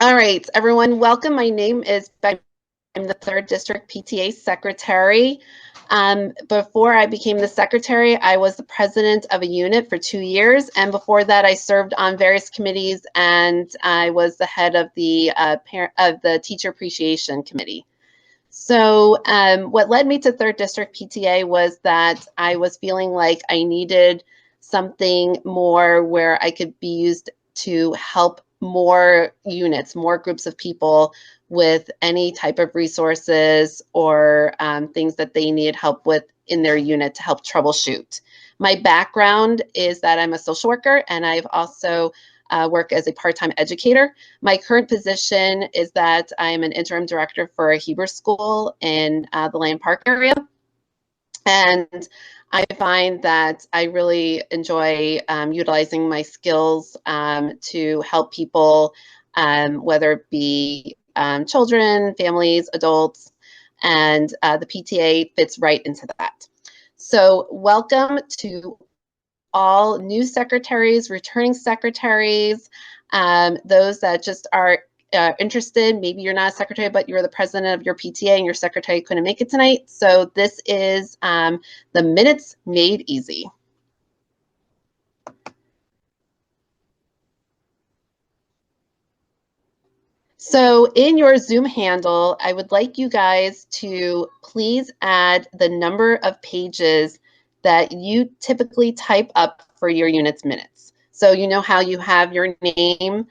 All right, everyone, welcome. My name is Becky. I'm the 3rd District PTA Secretary. Before I became the Secretary, I was the president of a unit for 2 years, and before that, I served on various committees, and I was the head of the Teacher Appreciation Committee. So what led me to 3rd District PTA was that I was feeling like I needed something more where I could be used to help more units, more groups of people with any type of resources or things that they need help with in their unit to help troubleshoot. My background is that I'm a social worker, and I've also work as a part-time educator. My current position is that I'm an interim director for a Hebrew school in the Land Park area. And I find that I really enjoy utilizing my skills to help people, whether it be children, families, adults, and the PTA fits right into that. So welcome to all new secretaries, returning secretaries, those that just are interested. Maybe you're not a secretary, but you're the president of your PTA and your secretary couldn't make it tonight. So this is the Minutes Made Easy. So in your Zoom handle, I would like you guys to please add the number of pages that you typically type up for your unit's minutes. So you know how you have your name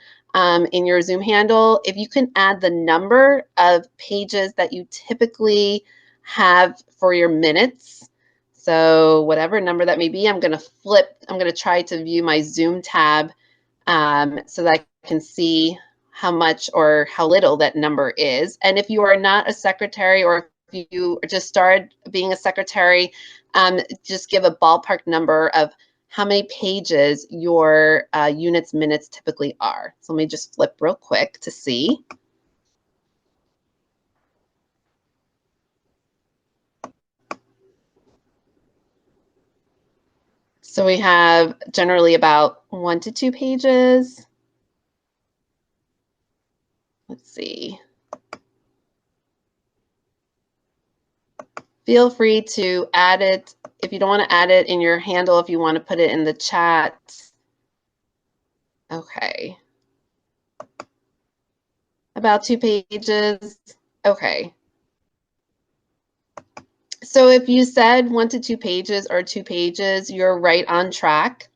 in your Zoom handle. If you can add the number of pages that you typically have for your minutes, so whatever number that may be, I'm going to try to view my Zoom tab so that I can see how much or how little that number is. And if you are not a secretary, or if you just started being a secretary, just give a ballpark number of how many pages your unit's minutes typically are. So let me just flip real quick to see. So we have generally about 1 to 2 pages. Let's see. Feel free to add it. If you don't want to add it in your handle, if you want to put it in the chat. Okay. About 2 pages. Okay. So if you said 1 to 2 pages or 2 pages, you're right on track.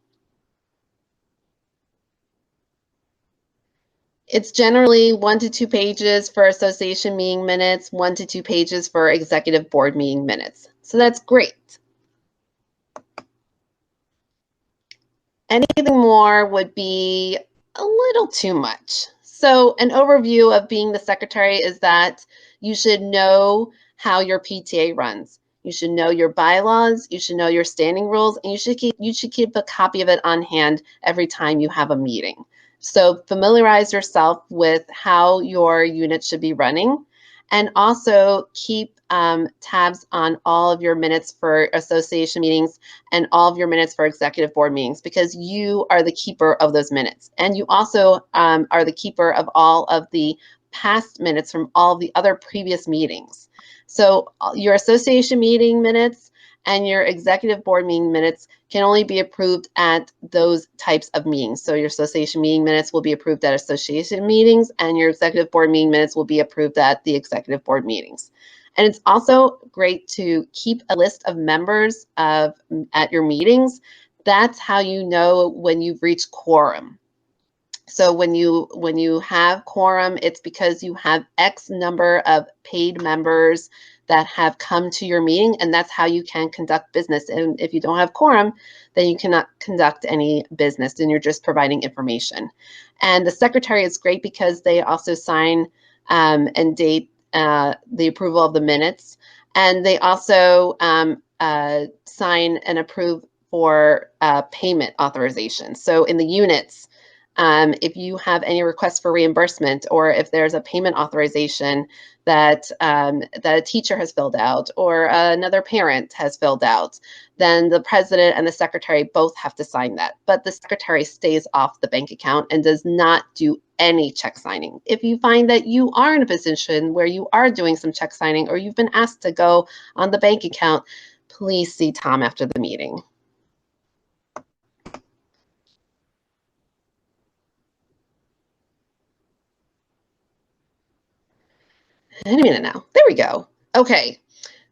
It's generally 1 to 2 pages for association meeting minutes, 1 to 2 pages for executive board meeting minutes. So that's great. Anything more would be a little too much. So an overview of being the secretary is that you should know how your PTA runs. You should know your bylaws, you should know your standing rules, and you should keep a copy of it on hand every time you have a meeting. So familiarize yourself with how your unit should be running, and also keep tabs on all of your minutes for association meetings and all of your minutes for executive board meetings, because you are the keeper of those minutes. And you also are the keeper of all of the past minutes from all of the other previous meetings. So your association meeting minutes and your executive board meeting minutes can only be approved at those types of meetings. So your association meeting minutes will be approved at association meetings, and your executive board meeting minutes will be approved at the executive board meetings. And it's also great to keep a list of members at your meetings. That's how you know when you've reached quorum. So when you have quorum, it's because you have X number of paid members that have come to your meeting, and that's how you can conduct business. And if you don't have quorum, then you cannot conduct any business, and you're just providing information. And the secretary is great because they also sign and date the approval of the minutes, and they also sign and approve for payment authorization. So in the units, If you have any requests for reimbursement, or if there's a payment authorization that that a teacher has filled out or another parent has filled out, then the president and the secretary both have to sign that. But the secretary stays off the bank account and does not do any check signing. If you find that you are in a position where you are doing some check signing, or you've been asked to go on the bank account, please see Tom after the meeting. Any minute now. There we go. Okay.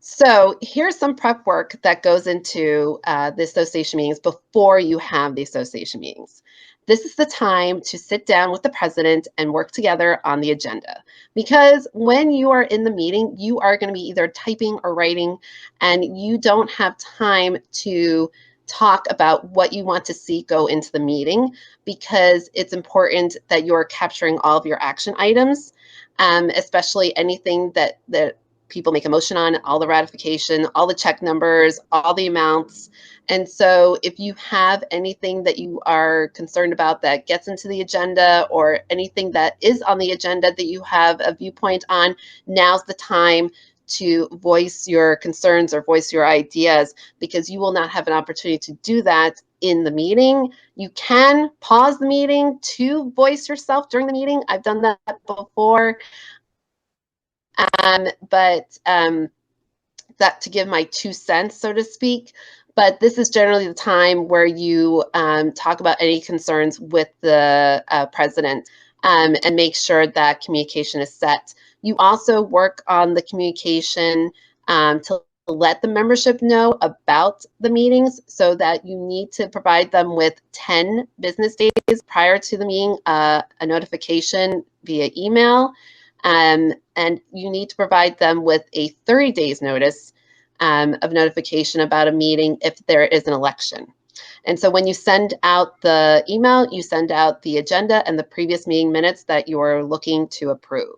So here's some prep work that goes into the association meetings before you have the association meetings. This is the time to sit down with the president and work together on the agenda. Because when you are in the meeting, you are going to be either typing or writing, and you don't have time to talk about what you want to see go into the meeting, because it's important that you're capturing all of your action items, especially anything that people make a motion on, all the ratification, all the check numbers, all the amounts. And so if you have anything that you are concerned about that gets into the agenda, or anything that is on the agenda that you have a viewpoint on, now's the time to voice your concerns or voice your ideas, because you will not have an opportunity to do that in the meeting. You can pause the meeting to voice yourself during the meeting. I've done that before. But that to give my 2 cents, so to speak. But this is generally the time where you talk about any concerns with the president, and make sure that communication is set. You also work on the communication to let the membership know about the meetings, so that you need to provide them with 10 business days prior to the meeting, a notification via email. And you need to provide them with a 30 days notice of notification about a meeting if there is an election. And so when you send out the email, you send out the agenda and the previous meeting minutes that you're looking to approve.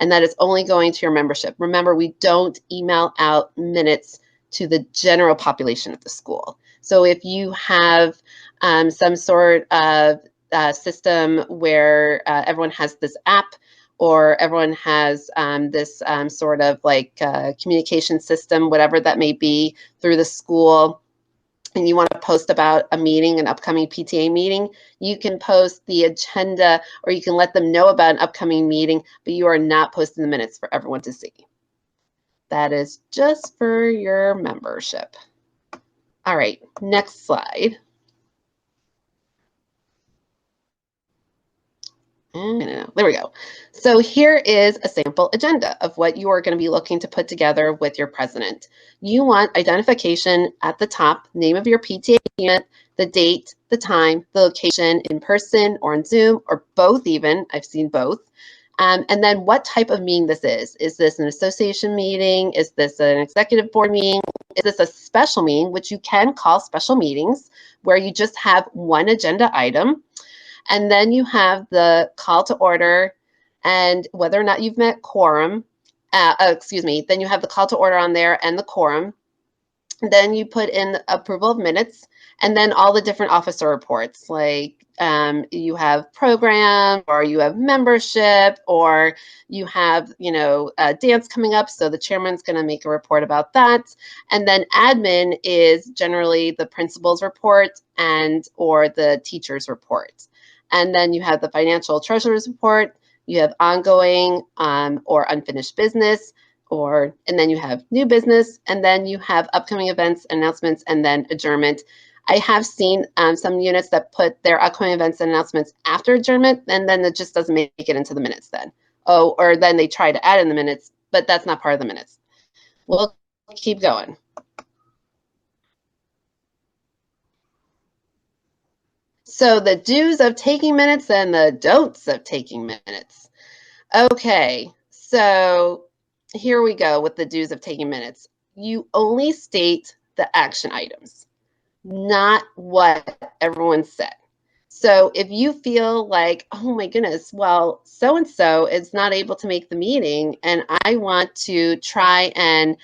And that is only going to your membership. Remember, we don't email out minutes to the general population of the school. So if you have some sort of system where everyone has this app, or everyone has this sort of like communication system, whatever that may be, through the school, and you want to post about a meeting, an upcoming PTA meeting, you can post the agenda, or you can let them know about an upcoming meeting, but you are not posting the minutes for everyone to see. That is just for your membership. All right, next slide. There we go. So here is a sample agenda of what you are going to be looking to put together with your president. You want identification at the top, name of your PTA unit, the date, the time, the location, in person or on Zoom, or both even. I've seen both. And then what type of meeting this is. Is this an association meeting? Is this an executive board meeting? Is this a special meeting, which you can call special meetings, where you just have one agenda item? And then you have the call to order and whether or not you've met quorum. Then you have the call to order on there and the quorum. Then you put in approval of minutes, and then all the different officer reports, like you have program, or you have membership, or you have, dance coming up, so the chairman's going to make a report about that. And then admin is generally the principal's report and or the teacher's report. And then you have the financial treasurer's report, you have ongoing or unfinished business, and then you have new business, and then you have upcoming events, announcements, and then adjournment. I have seen some units that put their upcoming events and announcements after adjournment, and then it just doesn't make it into the minutes then. Oh, or then they try to add in the minutes, but that's not part of the minutes. We'll keep going. So the do's of taking minutes and the don'ts of taking minutes. Okay, so here we go with the do's of taking minutes. You only state the action items, not what everyone said. So if you feel like, oh my goodness, well, so-and-so is not able to make the meeting, and I want to try and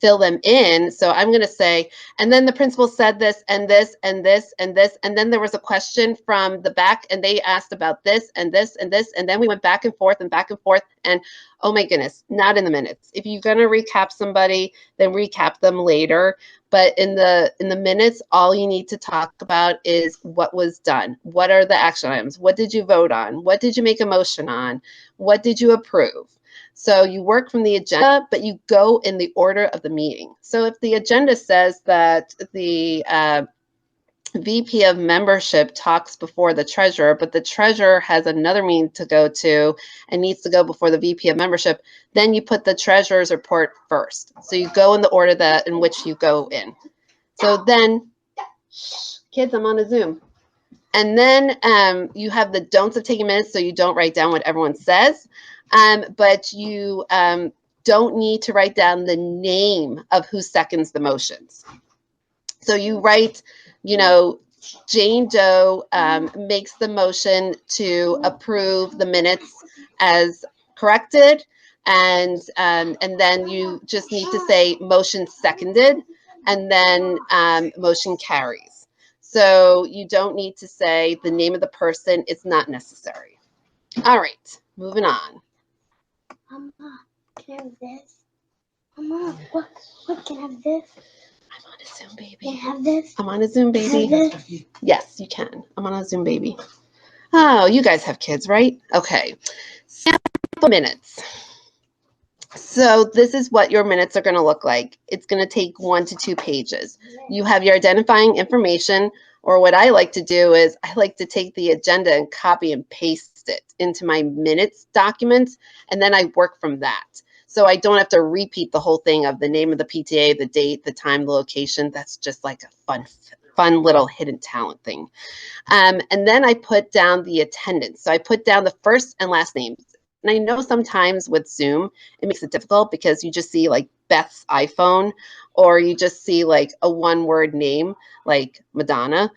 fill them in. So I'm going to say, and then the principal said this and this and this and this, and then there was a question from the back and they asked about this and this and this, and then we went back and forth and back and forth, and oh my goodness, not in the minutes. If you're going to recap somebody, then recap them later. But in the minutes, all you need to talk about is what was done. What are the action items? What did you vote on? What did you make a motion on? What did you approve? So you work from the agenda, but you go in the order of the meeting. So if the agenda says that the VP of membership talks before the treasurer, but the treasurer has another meeting to go to and needs to go before the VP of membership, then you put the treasurer's report first. So you go in the order that in which you go in. So then, kids, I'm on a Zoom. And then you have the don'ts of taking minutes, so you don't write down what everyone says, but you don't need to write down the name of who seconds the motions. So you write, you know, Jane Doe makes the motion to approve the minutes as corrected, and then you just need to say motion seconded, and then motion carries. So you don't need to say the name of the person. It's not necessary. All right, moving on. Mama, can I have this? Mama, what can I have this? I'm on a Zoom, baby. Can I have this? I'm on a Zoom, baby. Can I have this? Yes, you can. I'm on a Zoom, baby. Oh, you guys have kids, right? Okay. Sample minutes. So this is what your minutes are going to look like. It's going to take 1 to 2 pages. You have your identifying information, or what I like to do is I like to take the agenda and copy and paste it into my minutes document, and then I work from that. So I don't have to repeat the whole thing of the name of the PTA, the date, the time, the location. That's just like a fun little hidden talent thing. And then I put down the attendance. So I put down the first and last names. And I know sometimes with Zoom, it makes it difficult because you just see like Beth's iPhone, or you just see like a one-word name like Madonna.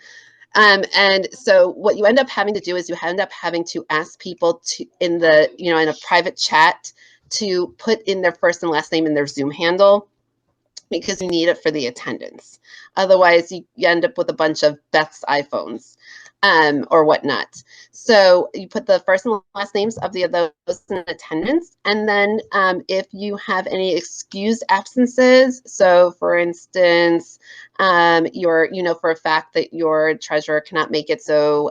And so what you end up having to do is you end up having to ask people to in a private chat to put in their first and last name in their Zoom handle, because you need it for the attendance. Otherwise, you end up with a bunch of Beth's iPhones or whatnot. So you put the first and last names of those in attendance. And then if you have any excused absences, so for instance, you know for a fact that your treasurer cannot make it,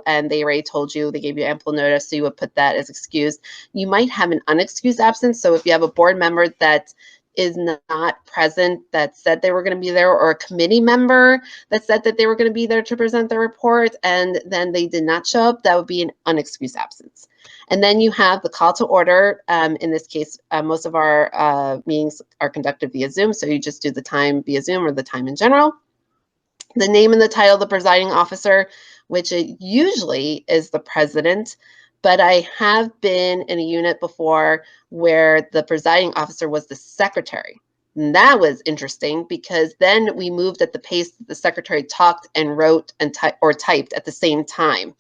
and they already told you, they gave you ample notice, so you would put that as excused. You might have an unexcused absence. So if you have a board member that is not present that said they were going to be there, or a committee member that said that they were going to be there to present the report and then they did not show up, that would be an unexcused absence. And then you have the call to order. In this case, most of our meetings are conducted via Zoom, so you just do the time via Zoom or the time in general. The name and the title of the presiding officer, which it usually is the president, but I have been in a unit before where the presiding officer was the secretary. And that was interesting because then we moved at the pace that the secretary talked and wrote and typed at the same time.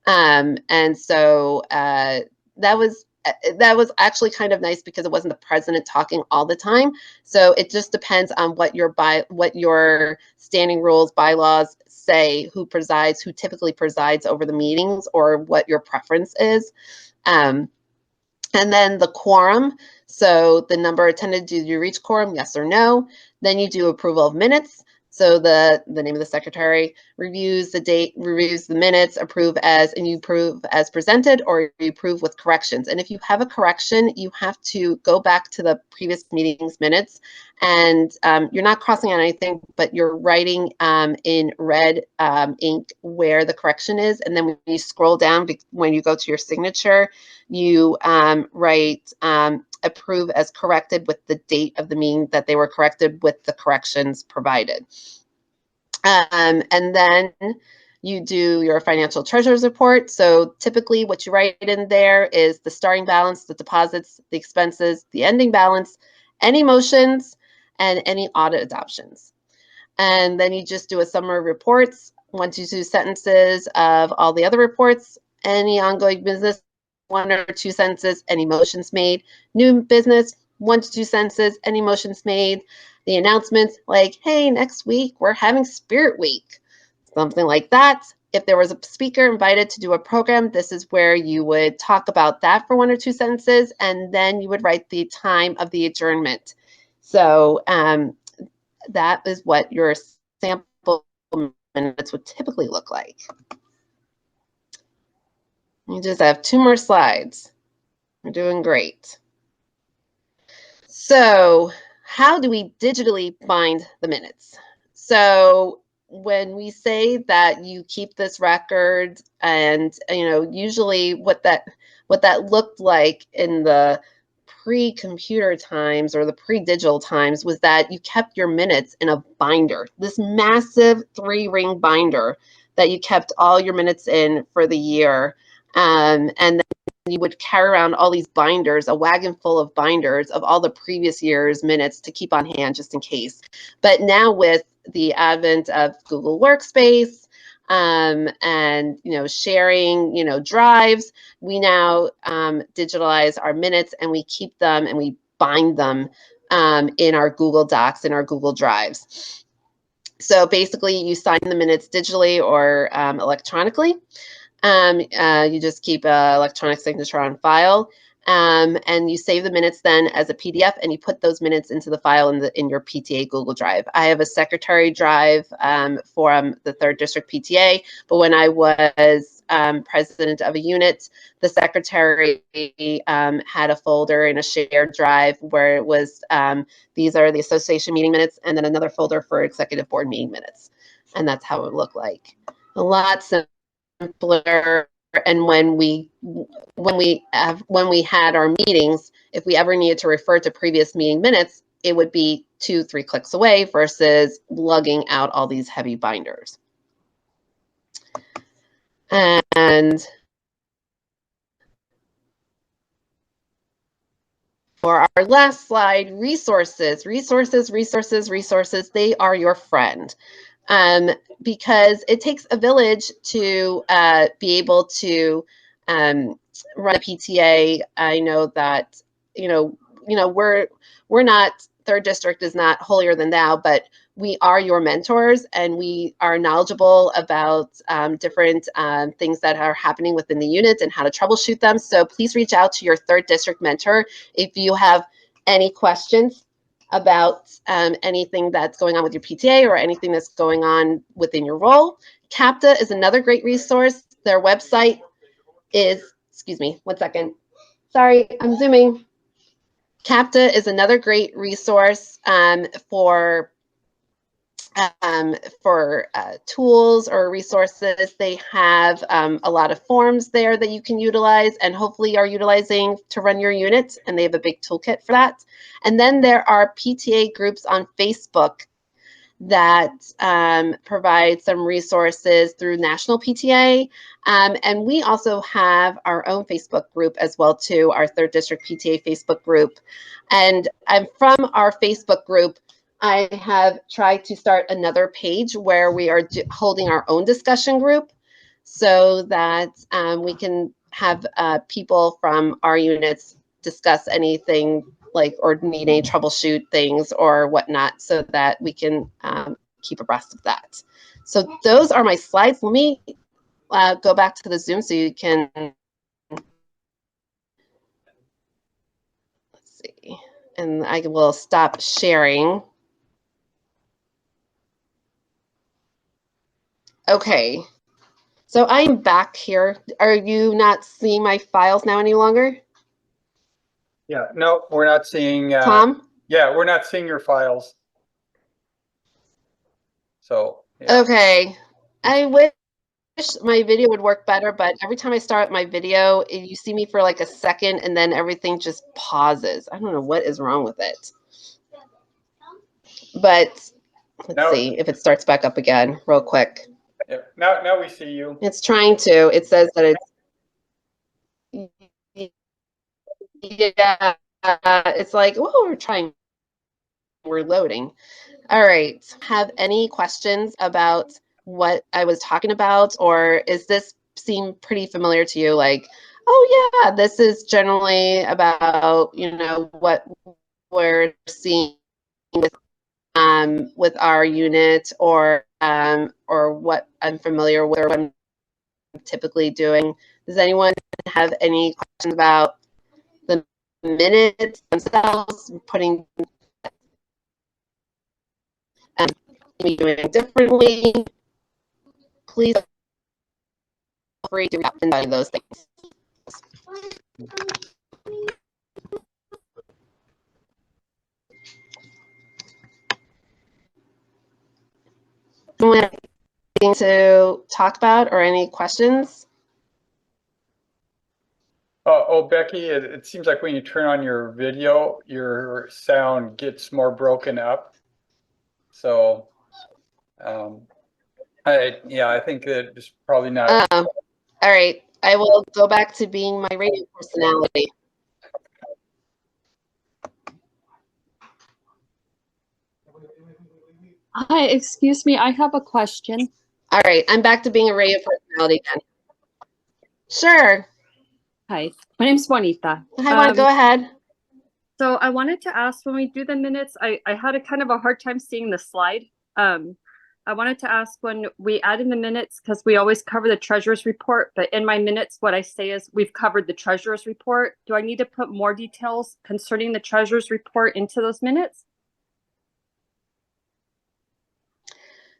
And so that was actually kind of nice because it wasn't the president talking all the time. So it just depends on what your standing rules, bylaws say, who typically presides over the meetings, or what your preference is. And then the quorum. So the number attended, did you reach quorum? Yes or no. Then you do approval of minutes. So the name of the secretary reviews the date, reviews the minutes, and you approve as presented, or you approve with corrections. And if you have a correction, you have to go back to the previous meeting's minutes, and you're not crossing out anything, but you're writing in red ink where the correction is. And then when you scroll down, when you go to your signature, you write approve as corrected with the date of the meeting that they were corrected with the corrections provided. And then you do your financial treasurer's report. So typically what you write in there is the starting balance, the deposits, the expenses, the ending balance, any motions, and any audit adoptions. And then you just do a summary of reports, 1 to 2 sentences of all the other reports, any ongoing business, 1 or 2 sentences, any motions made, new business, 1 to 2 sentences, any motions made, The announcements like, hey, next week we're having Spirit Week, something like that. If there was a speaker invited to do a program, this is where you would talk about that for 1 or 2 sentences, and then you would write the time of the adjournment. So that is what your sample minutes would typically look like. You just have 2 more slides. We're doing great. So how do we digitally bind the minutes? So when we say that you keep this record, and usually what that looked like in the pre-computer times or the pre-digital times was that you kept your minutes in a binder, this massive 3-ring binder that you kept all your minutes in for the year. And then you would carry around all these binders, a wagon full of binders of all the previous year's minutes to keep on hand just in case. But now with the advent of Google Workspace and sharing drives, we now digitalize our minutes and we keep them and we bind them in our Google Docs, in our Google Drives. So basically you sign the minutes digitally or electronically. You just keep an electronic signature on file, and you save the minutes then as a PDF, and you put those minutes into the file in your PTA Google Drive. I have a secretary drive for the 3rd District PTA, but when I was president of a unit, the secretary had a folder in a shared drive where it was, these are the association meeting minutes, and then another folder for executive board meeting minutes. And that's how it would look like. A lot simpler. And when we had our meetings, if we ever needed to refer to previous meeting minutes, it would be 2-3 clicks away versus lugging out all these heavy binders. And for our last slide, resources, they are your friend. Because it takes a village to be able to run a PTA. I know that we're not, 3rd District is not holier than thou, but we are your mentors and we are knowledgeable about different things that are happening within the unit and how to troubleshoot them. So please reach out to your 3rd District mentor if you have any questions about anything that's going on with your PTA or anything that's going on within your role. CAPTA is another great resource. Their website is, excuse me, 1 second. Sorry, I'm zooming. CAPTA is another great resource for tools or resources. They have a lot of forms there that you can utilize and hopefully are utilizing to run your unit, and they have a big toolkit for that. And then there are PTA groups on Facebook that provide some resources through National PTA. And we also have our own Facebook group as well too, our 3rd District PTA Facebook group. And from our Facebook group, I have tried to start another page where we are holding our own discussion group so that we can have people from our units discuss anything or need any troubleshoot things or whatnot so that we can keep abreast of that. So those are my slides. Let me go back to the Zoom so you can, let's see, and I will stop sharing. Okay, so I'm back here. Are you not seeing my files now any longer? Yeah, no, we're not seeing. Tom? Yeah, we're not seeing your files. So. Yeah. Okay, I wish my video would work better, but every time I start my video, you see me for like a second and then everything just pauses. I don't know what is wrong with it. But let's see if it starts back up again real quick. Yeah, now we see you. It's trying to. It says that it's, yeah, it's like, oh, we're loading. All right. Have any questions about what I was talking about, or is this seem pretty familiar to you? Like, oh yeah, this is generally about, what we're seeing with with our unit, or what I'm familiar with, or what I'm typically doing. Does anyone have any questions about the minutes themselves, putting me doing differently? Please feel free to reach out and tell you those things. Anything to talk about or any questions? Becky, it seems like when you turn on your video, your sound gets more broken up. So, I think that it's probably not. All right, I will go back to being my radio personality. Hi, excuse me, I have a question. All right, I'm back to being a radio personality again. Sure. Hi, my name's Juanita. Hi, Juan, go ahead. So I wanted to ask, when we do the minutes, I had a kind of a hard time seeing the slide. I wanted to ask, when we add in the minutes, because we always cover the treasurer's report, but in my minutes, what I say is we've covered the treasurer's report. Do I need to put more details concerning the treasurer's report into those minutes?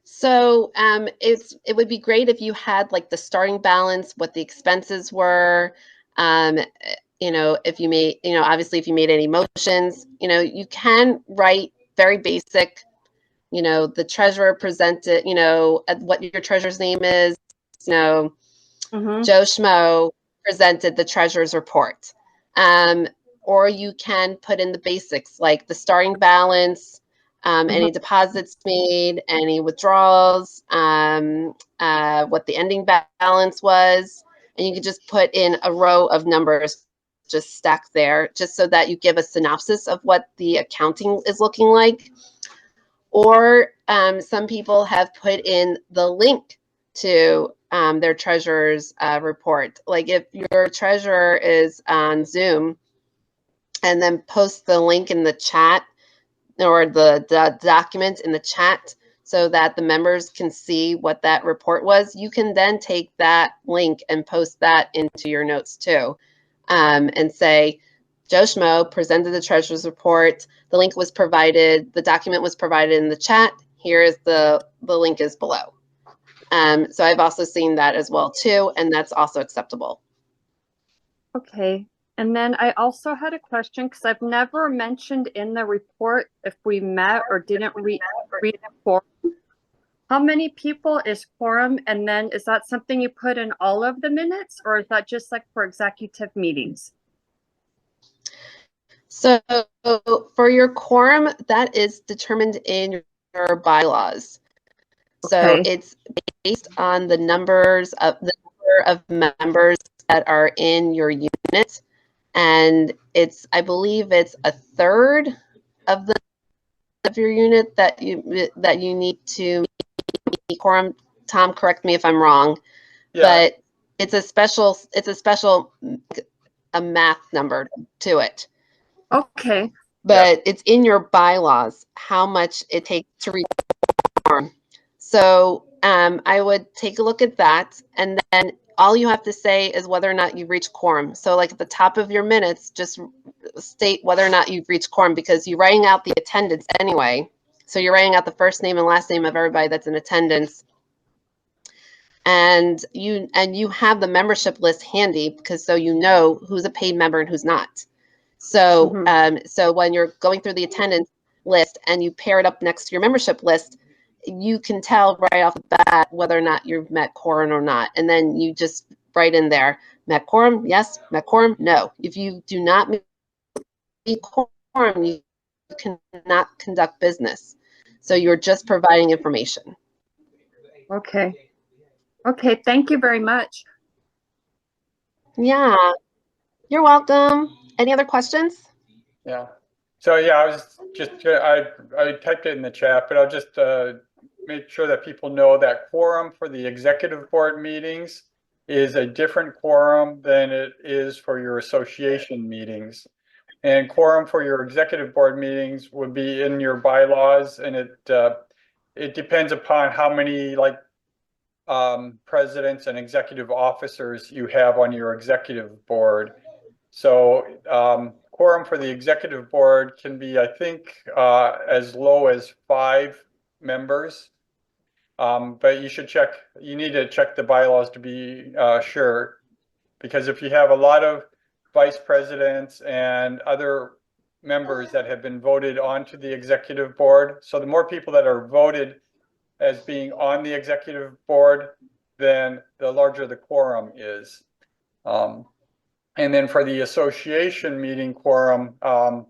So it would be great if you had like the starting balance, what the expenses were, if you made, obviously if you made any motions, you can write very basic, the treasurer presented, what your treasurer's name is, Joe Schmo presented the treasurer's report. Or you can put in the basics, like the starting balance, any deposits made, any withdrawals, what the ending balance was, and you can just put in a row of numbers just stacked there, just so that you give a synopsis of what the accounting is looking like. Or some people have put in the link to their treasurer's report. Like if your treasurer is on Zoom, and then post the link in the chat, or the document in the chat, so that the members can see what that report was. You can then take that link and post that into your notes too, and say, Joe Schmo presented the treasurer's report. The link was provided, the document was provided in the chat. Here is the link is below. So I've also seen that as well too, and that's also acceptable. Okay. And then I also had a question, because I've never mentioned in the report if we met or didn't read quorum. How many people is quorum? And then is that something you put in all of the minutes, or is that just like for executive meetings? So for your quorum, that is determined in your bylaws. So it's based on the number of members that are in your unit, and I believe it's a third of your unit that you need to meet quorum. Tom, correct me if I'm wrong, but it's a special math number to it. Okay. But it's in your bylaws how much it takes to reach quorum. So I would take a look at that, and then all you have to say is whether or not you've reached quorum. So like at the top of your minutes, just state whether or not you've reached quorum, because you're writing out the attendance anyway. So you're writing out the first name and last name of everybody that's in attendance. And you have the membership list handy, because so you know who's a paid member and who's not. So so when you're going through the attendance list and you pair it up next to your membership list, you can tell right off the bat whether or not you've met quorum or not. And then you just write in there, met quorum, yes, met quorum, no. If you do not meet quorum, you cannot conduct business. So you're just providing information. Okay. Okay, thank you very much. Yeah, you're welcome. Any other questions? Yeah. So yeah, I was just I typed it in the chat, but I'll just make sure that people know that quorum for the executive board meetings is a different quorum than it is for your association meetings. And quorum for your executive board meetings would be in your bylaws, and it depends upon how many presidents and executive officers you have on your executive board. So quorum for the executive board can be, I think, as low as 5 members. But you need to check the bylaws to be sure, because if you have a lot of vice presidents and other members that have been voted onto the executive board, so the more people that are voted as being on the executive board, then the larger the quorum is. And then for the association meeting quorum,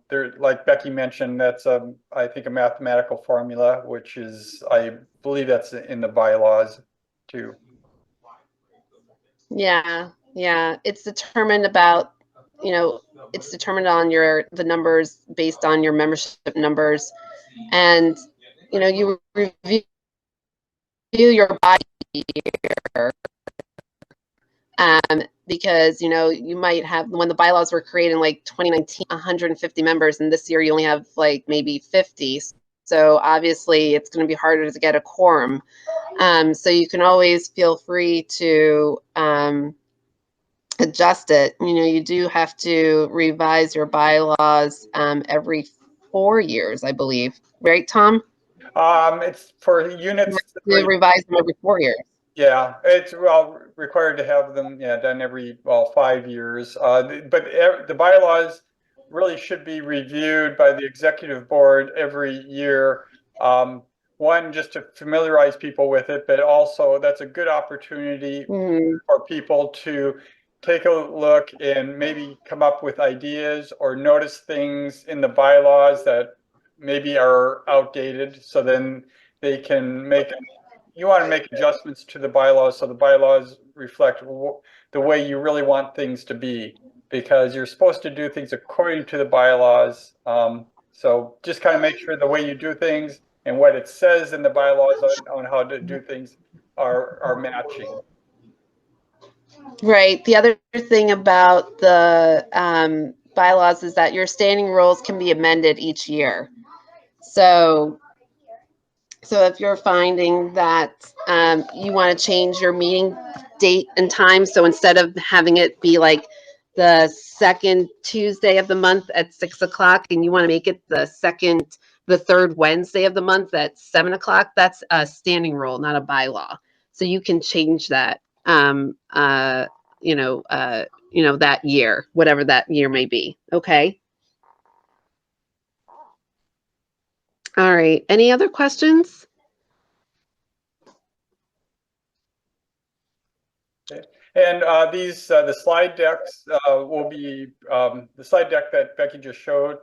there, like Becky mentioned, that's I think a mathematical formula, which is, I believe that's in the bylaws too. Yeah, yeah. It's determined about, it's determined on the numbers based on your membership numbers. And, you review your body year, because, you might have, when the bylaws were created in like 2019, 150 members, and this year you only have like maybe 50. So obviously it's going to be harder to get a quorum. So you can always feel free to adjust it. You do have to revise your bylaws every 4 years, I believe. Right, Tom? It's for You units. have to revise them every 4 years. Yeah, it's required to have them done every 5 years. But the bylaws really should be reviewed by the executive board every year. One, just to familiarize people with it, but also that's a good opportunity for people to take a look and maybe come up with ideas or notice things in the bylaws that maybe are outdated. So then they can you want to make adjustments to the bylaws so the bylaws reflect the way you really want things to be, because you're supposed to do things according to the bylaws. So just kind of make sure the way you do things and what it says in the bylaws on how to do things are matching. Right. The other thing about the bylaws is that your standing rules can be amended each year. So if you're finding that you want to change your meeting date and time, so instead of having it be like the second Tuesday of the month at 6 o'clock, and you want to make it the third Wednesday of the month at 7 o'clock, that's a standing rule, not a bylaw. So you can change that, that year, whatever that year may be. Okay. All right. Any other questions? And the slide decks will be the slide deck that Becky just showed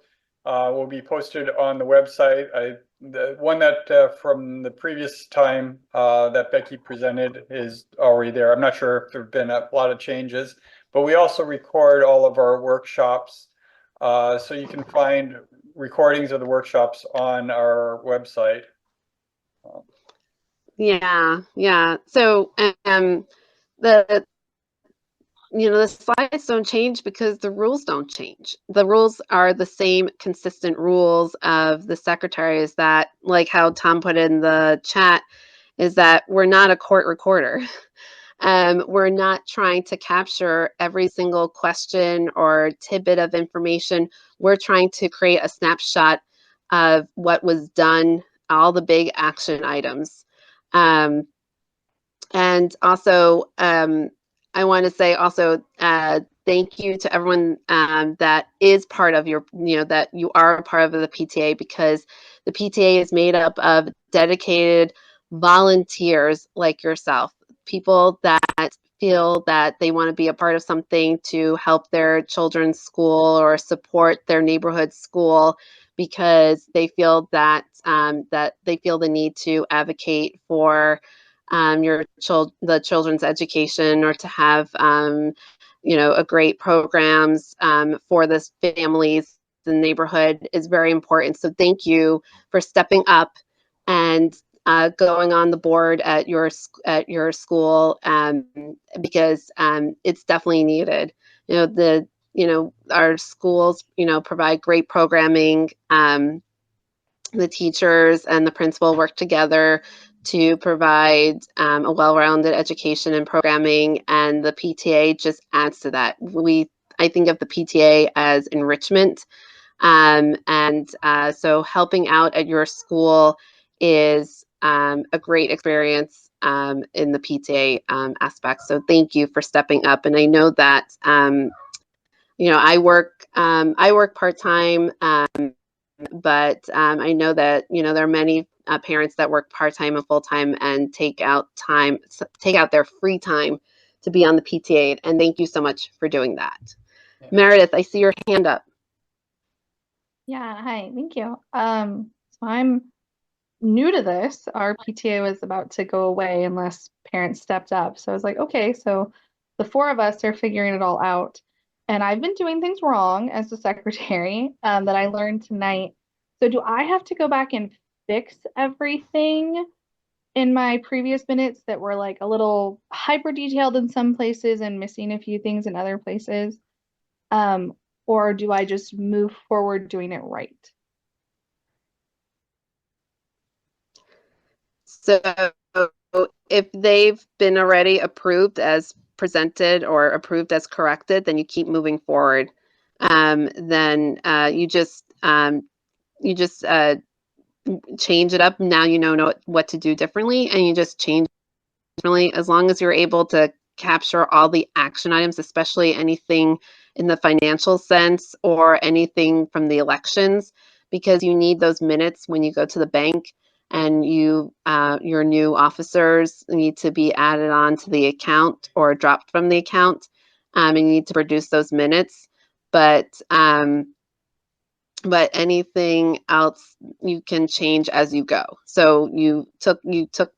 will be posted on the website. The one that from the previous time that Becky presented is already there. I'm not sure if there have been a lot of changes, but we also record all of our workshops, so you can find recordings of the workshops on our website. Yeah, yeah. So the the slides don't change because the rules don't change. The rules are the same consistent rules of the secretaries, that, like how Tom put in the chat, is that we're not a court recorder. We're not trying to capture every single question or tidbit of information. We're trying to create a snapshot of what was done, all the big action items. And also, I want to say also thank you to everyone that is part of your, that you are a part of the PTA, because the PTA is made up of dedicated volunteers like yourself, people that feel that they want to be a part of something to help their children's school or support their neighborhood school, because they feel that that they feel the need to advocate for the children's education, or to have a great programs for the families. The neighborhood is very important. So thank you for stepping up and going on the board at your school, because it's definitely needed. The our schools, provide great programming. The teachers and the principal work together to provide a well-rounded education and programming, and the PTA just adds to that. I think of the PTA as enrichment, and so helping out at your school is a great experience in the PTA aspect. So thank you for stepping up. And I know that I work part-time. But I know that there are many parents that work part-time and full-time and take out their free time to be on the PTA, and thank you so much for doing that. Yeah. Meredith, I see your hand up. Yeah, hi, thank you. So I'm new to this. Our PTA was about to go away unless parents stepped up. So I was like, okay, so the four of us are figuring it all out. And I've been doing things wrong as the secretary that I learned tonight. So do I have to go back and fix everything in my previous minutes that were like a little hyper detailed in some places and missing a few things in other places? Or do I just move forward doing it right? So if they've been already approved as presented or approved as corrected, then you keep moving forward. Then you just change it up. Now you know what to do differently, and you just change differently as long as you're able to capture all the action items, especially anything in the financial sense or anything from the elections, because you need those minutes when you go to the bank, and your new officers need to be added on to the account or dropped from the account, and you need to produce those minutes. But anything else you can change as you go. So you took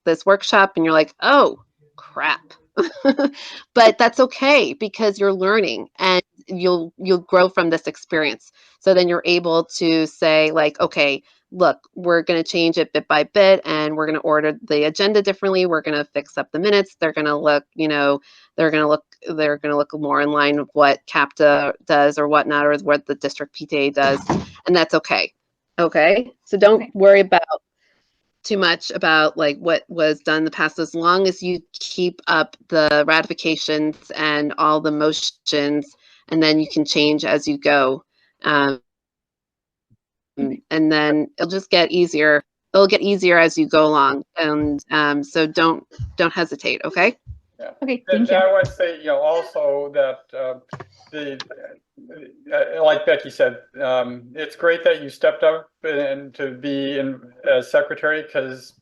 this workshop and you're like, oh crap. But that's okay, because you're learning and you'll grow from this experience. So then you're able to say like, okay, look, we're going to change it bit by bit, and we're going to order the agenda differently. We're going to fix up the minutes. They're going to look, they're going to look more in line with what CAPTA does or whatnot, or what the district PTA does. And that's okay. Okay. So don't worry about too much about like what was done in the past, as long as you keep up the ratifications and all the motions, and then you can change as you go. And then it'll just get easier. It'll get easier as you go along. And so don't hesitate. Okay. Yeah. Okay. Thank you. I want to say, also that like Becky said, it's great that you stepped up and to be as secretary, because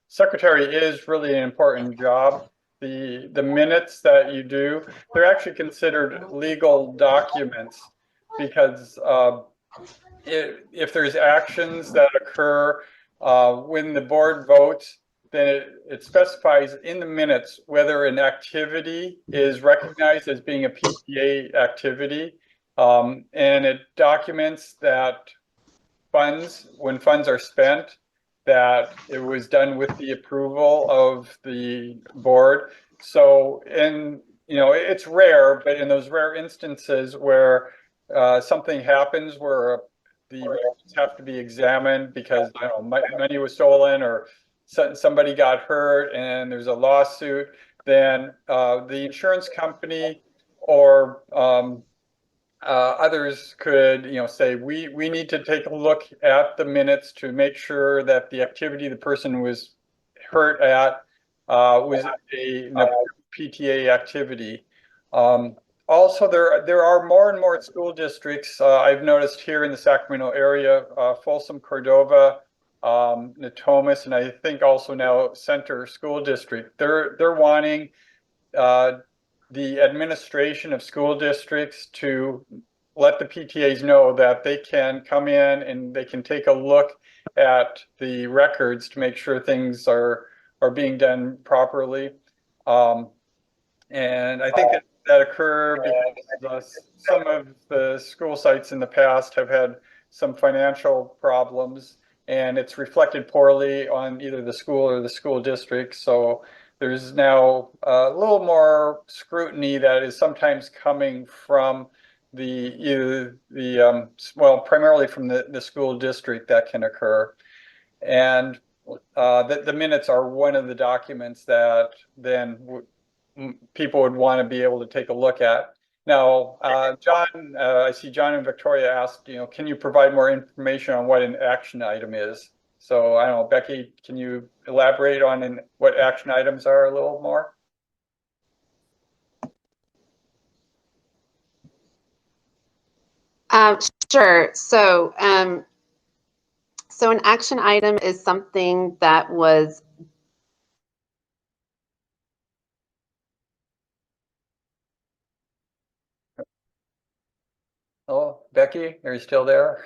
secretary is really an important job. The minutes that you do, they're actually considered legal documents, because if there's actions that occur when the board votes, then it specifies in the minutes whether an activity is recognized as being a PTA activity, and it documents that when funds are spent, that it was done with the approval of the board. So it's rare, but in those rare instances where something happens where the records have to be examined because money was stolen or somebody got hurt and there's a lawsuit, then the insurance company or others could, say, we need to take a look at the minutes to make sure that the activity the person was hurt at was a PTA activity. Also, there are more and more school districts I've noticed here in the Sacramento area, Folsom, Cordova, Natomas, and I think also now Center School District. They're wanting the administration of school districts to let the PTAs know that they can come in and they can take a look at the records to make sure things are being done properly. And I think that occurred because some of the school sites in the past have had some financial problems, and it's reflected poorly on either the school or the school district. So there's now a little more scrutiny that is sometimes coming from well, primarily from the school district that can occur. And the minutes are one of the documents that then people would want to be able to take a look at. Now, John, I see John and Victoria asked, can you provide more information on what an action item is? So I don't know, Becky, can you elaborate on what action items are a little more? Sure. So an action item is something that was Oh, Becky, are you still there?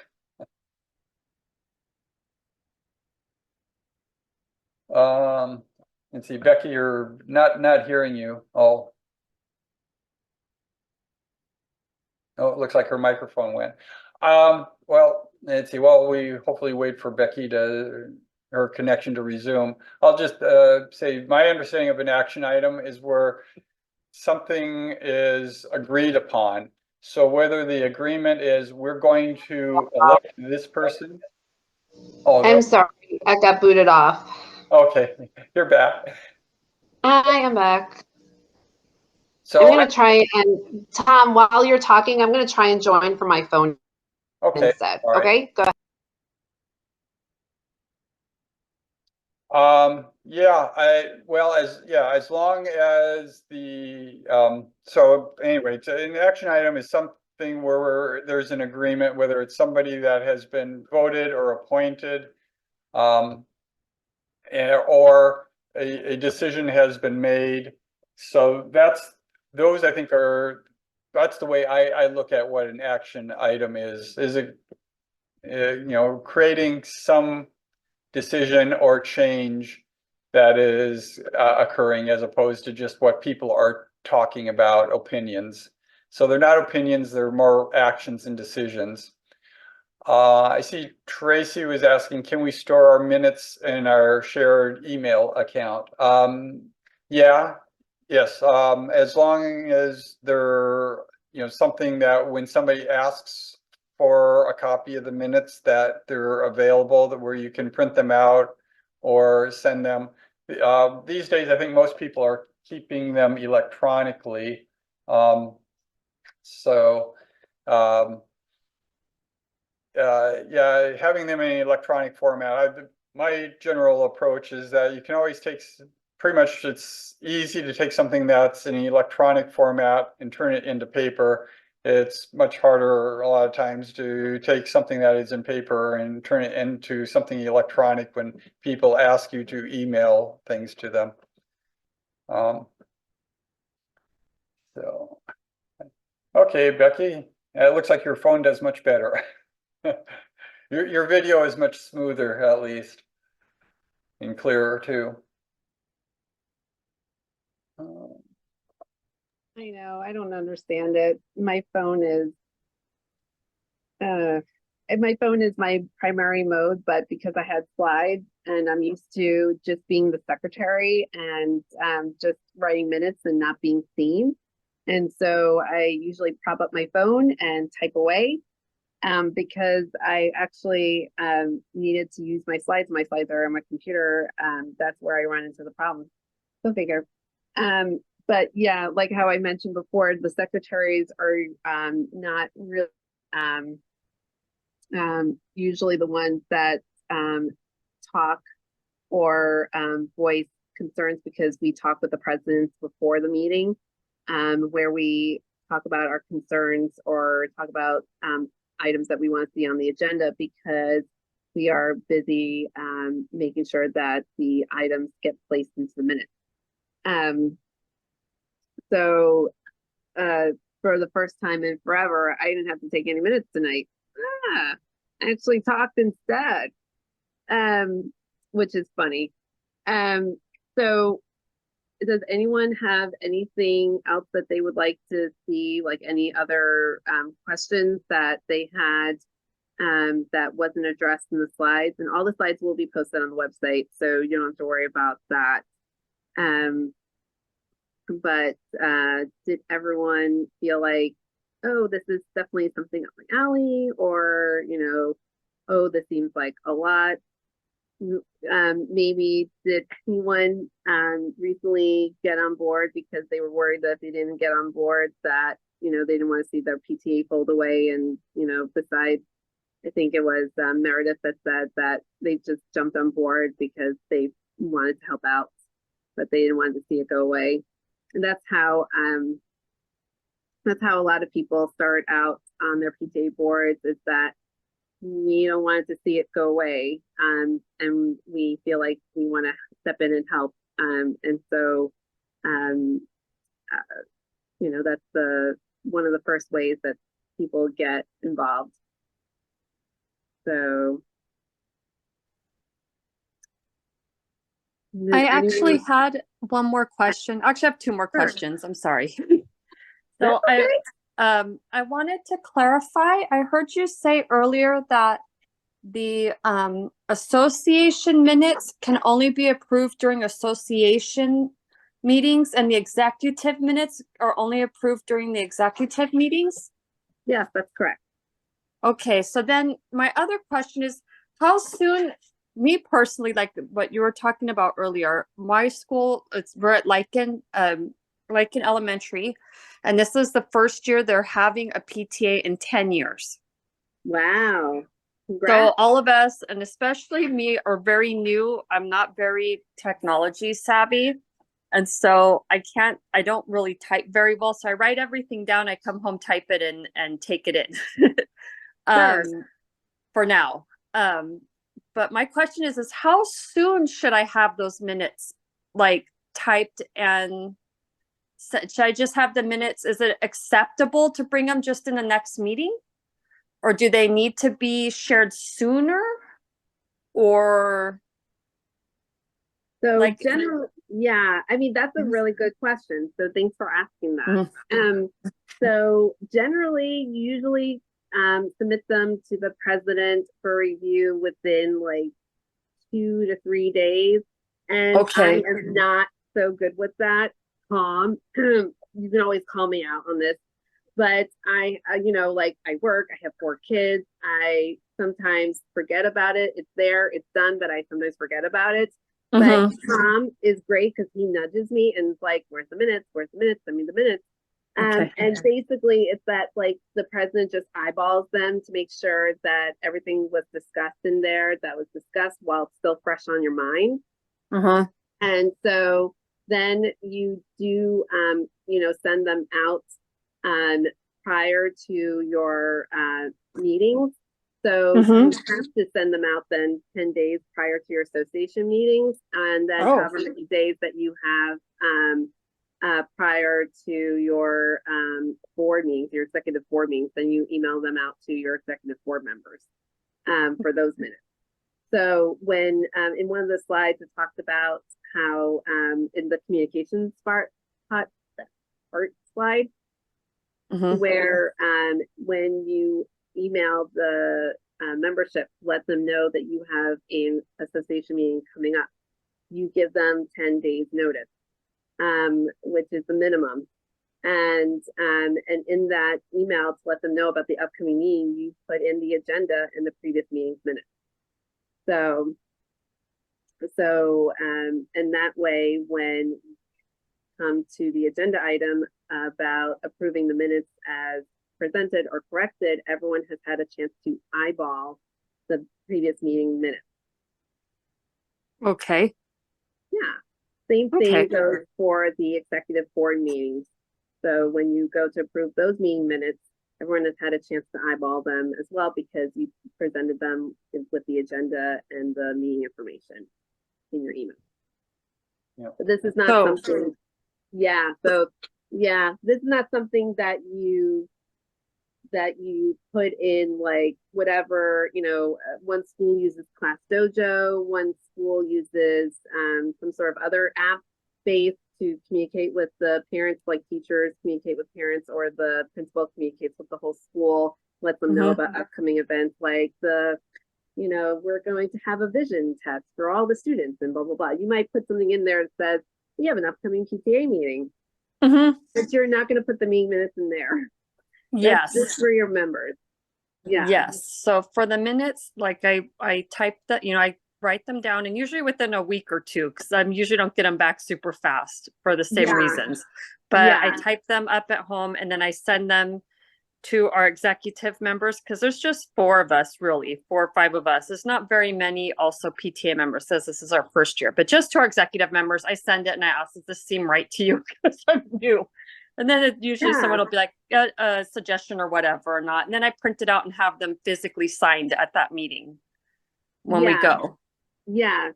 Let's see, Becky, you're not hearing you. Oh, it looks like her microphone went. Well, let's see. Well, we hopefully wait for Becky her connection to resume. I'll just say my understanding of an action item is where something is agreed upon. So whether the agreement is we're going to elect this person. Oh, no. I'm sorry, I got booted off. Okay, you're back. I am back. So I'm going to try and, Tom, while you're talking, I'm going to try and join from my phone okay, instead. all right. Okay, go ahead. Well, as long as so anyway, an action item is something where there's an agreement, whether it's somebody that has been voted or appointed, or a decision has been made. So those I think that's the way I look at what an action item is it, creating some decision or change that is occurring as opposed to just what people are talking about, opinions. So they're not opinions, they're more actions and decisions. I see Tracy was asking, can we store our minutes in our shared email account? Yeah, yes, as long as they're, something that when somebody asks for a copy of the minutes that they're available, that where you can print them out or send them. These days, I think most people are keeping them electronically. So, yeah, having them in electronic format. My general approach is that you can always pretty much it's easy to take something that's in electronic format and turn it into paper. It's much harder a lot of times to take something that is in paper and turn it into something electronic when people ask you to email things to them. So, okay, Becky, it looks like your phone does much better. Your video is much smoother, at least, and clearer too. I know, I don't understand it. My phone is my primary mode, but because I had slides and I'm used to just being the secretary and just writing minutes and not being seen. And so I usually prop up my phone and type away because I actually needed to use my slides. My slides are on my computer. That's where I run into the problem. Go figure. But yeah, like how I mentioned before, the secretaries are not really usually the ones that talk or voice concerns because we talk with the presidents before the meeting, where we talk about our concerns or talk about items that we want to see on the agenda because we are busy making sure that the items get placed into the minutes. So for the first time in forever, I didn't have to take any minutes tonight. I actually talked instead, which is funny. So does anyone have anything else that they would like to see, like any other questions that they had that wasn't addressed in the slides? And all the slides will be posted on the website, so you don't have to worry about that. But did everyone feel like oh, this is definitely something up my alley, or, oh, this seems like a lot. Maybe did anyone recently get on board because they were worried that if they didn't get on board that, they didn't want to see their PTA fold away. And, besides, I think it was Meredith that said that they just jumped on board because they wanted to help out, but they didn't want to see it go away. And that's how a lot of people start out on their PTA boards, is that we don't want to see it go away. And we feel like we want to step in and help. And so, um, that's one of the first ways that people get involved. So. I actually had one more question. Actually, I have two more questions. I'm sorry. So okay. I wanted to clarify. I heard you say earlier that the association minutes can only be approved during association meetings, and the executive minutes are only approved during the executive meetings. Yes, that's correct. Okay, so then my other question is, how soon, me personally, like what you were talking about earlier, my school, we're at Lycan Elementary, and this is the first year they're having a PTA in 10 years. Wow. Congrats. So all of us, and especially me, are very new. I'm not very technology savvy. And so I don't really type very well. So I write everything down. I come home, type it in, and take it in. Sure. For now. But my question is how soon should I have those minutes like typed, and should I just have the minutes? Is it acceptable to bring them just in the next meeting? Or do they need to be shared sooner? Or so like yeah, I mean, that's a really good question. So thanks for asking that. So generally, usually submit them to the president for review within like 2 to 3 days. And okay. I am not so good with that. You can always call me out on this, but I like I work, I have 4 kids. I sometimes forget about it. It's there, it's done, but I sometimes forget about it. But Tom is great because he nudges me and it's like, where's the minutes? Where's the minutes? I mean, the minutes. Okay. And basically it's that like the president just eyeballs them to make sure that everything was discussed in there that was discussed while it's still fresh on your mind. And so then you do, send them out prior to your meetings. So you have to send them out then 10 days prior to your association meetings, and then however many days that you have prior to your board meetings, your executive board meetings, then you email them out to your executive board members for those minutes. So when in one of the slides it talked about how in the communications part slide, where when you email the membership, let them know that you have an association meeting coming up, you give them 10 days notice, which is the minimum. And in that email to let them know about the upcoming meeting, you put in the agenda and the previous meeting's minutes. So and that way, when you come to the agenda item about approving the minutes as presented or corrected, everyone has had a chance to eyeball the previous meeting minutes. Okay. Yeah. Same thing goes for the executive board meetings. So when you go to approve those meeting minutes, everyone has had a chance to eyeball them as well because you presented them with the agenda and the meeting information in your email. Yep. But this is not something. Yeah. So yeah, this is not something that you put in like whatever, one school uses Class Dojo, one school uses some sort of other app based to communicate with the parents, like teachers communicate with parents, or the principal communicates with the whole school, lets them know about upcoming events like we're going to have a vision test for all the students and blah, blah, blah. You might put something in there that says, we have an upcoming PTA meeting, but you're not going to put the meeting minutes in there. Yes. That's just for your members. Yeah. Yes. So for the minutes, like I type that, I write them down, and usually within a week or two, because I usually don't get them back super fast for the same Yeah. reasons. But I Yeah. type them up at home, and then I send them to our executive members, because there's just 4 of us, really, 4 or 5 of us. It's not very many also PTA members, says this is our first year, but just to our executive members, I send it and I ask, does this seem right to you? Because I'm new. And then usually Yeah. someone will be like a suggestion or whatever or not. And then I print it out and have them physically signed at that meeting when we go. Yeah.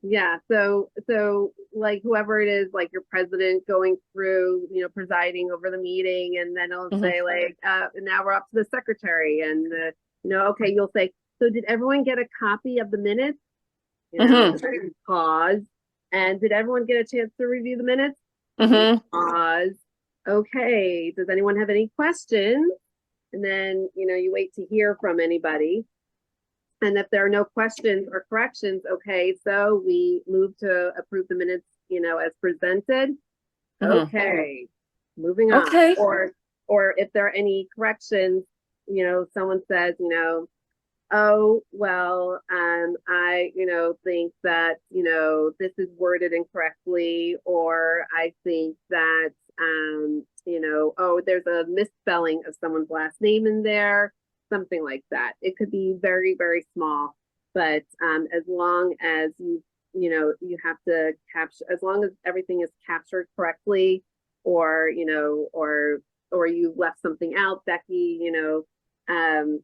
So like whoever it is, like your president going through, presiding over the meeting, and then it'll say like, now we're up to the secretary, and okay, you'll say, so did everyone get a copy of the minutes? Pause. And did everyone get a chance to review the minutes? Pause. Okay. Does anyone have any questions? And then, you wait to hear from anybody. And if there are no questions or corrections, okay, so we move to approve the minutes, as presented. Okay, moving on. Okay. Or if there are any corrections, someone says, oh, well, I, think that, this is worded incorrectly, or I think that, oh, there's a misspelling of someone's last name in there, something like that. It could be very, very small, but as long as you have to capture, as long as everything is captured correctly, or, or you left something out, Becky,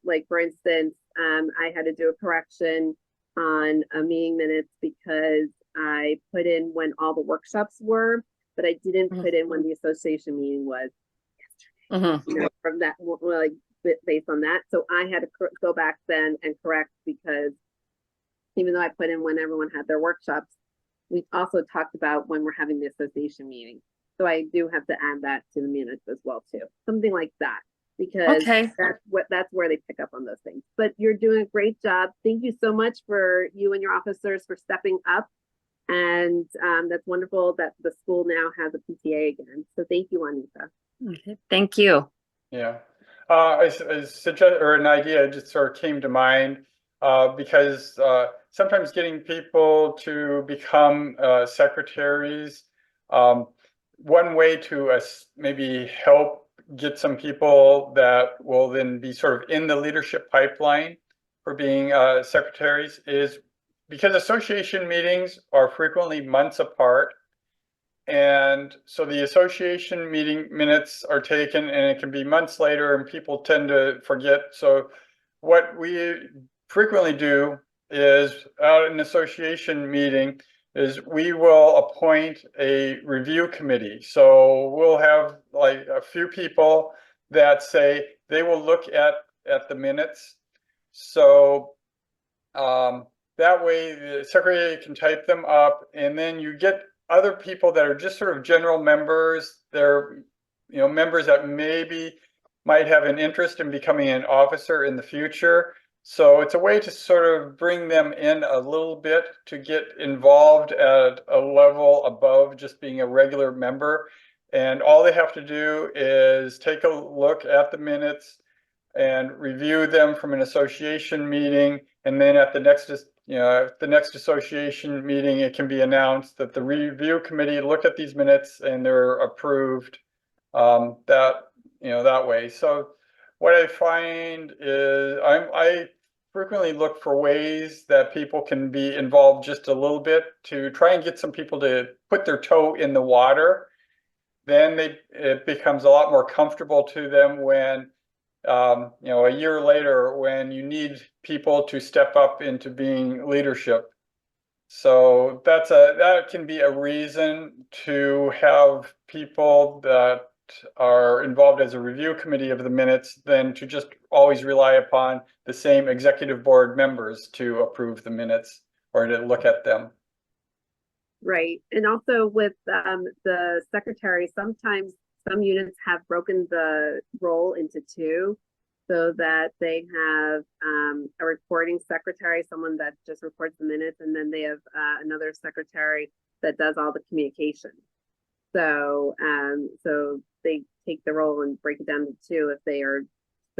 like for instance, I had to do a correction on a meeting minutes because I put in when all the workshops were, but I didn't put in when the association meeting was yesterday. From that, like based on that. So I had to go back then and correct, because even though I put in when everyone had their workshops, we also talked about when we're having the association meeting. So I do have to add that to the minutes as well too. Something like that, because that's where they pick up on those things. But you're doing a great job. Thank you so much for you and your officers for stepping up. And that's wonderful that the school now has a PTA again. So thank you, Anita. Okay, thank you. Yeah. I suggest, or an idea just sort of came to mind, because sometimes getting people to become secretaries, one way to maybe help get some people that will then be sort of in the leadership pipeline for being secretaries is because association meetings are frequently months apart. And so the association meeting minutes are taken, and it can be months later, and people tend to forget. So what we frequently do is, at an association meeting, is we will appoint a review committee. So we'll have like a few people that say they will look at the minutes. So that way the secretary can type them up, and then you get other people that are just sort of general members. They're, members that maybe might have an interest in becoming an officer in the future. So it's a way to sort of bring them in a little bit to get involved at a level above just being a regular member. And all they have to do is take a look at the minutes and review them from an association meeting. And then at the next association meeting, it can be announced that the review committee looked at these minutes and they're approved that way. So what I find is I frequently look for ways that people can be involved just a little bit to try and get some people to put their toe in the water. Then it becomes a lot more comfortable to them when a year later, when you need people to step up into being leadership. So that can be a reason to have people that are involved as a review committee of the minutes than to just always rely upon the same executive board members to approve the minutes or to look at them. Right. And also with the secretary, sometimes some units have broken the role into 2, so that they have a recording secretary, someone that just records the minutes, and then they have another secretary that does all the communication. So so they take the role and break it down to 2 if they are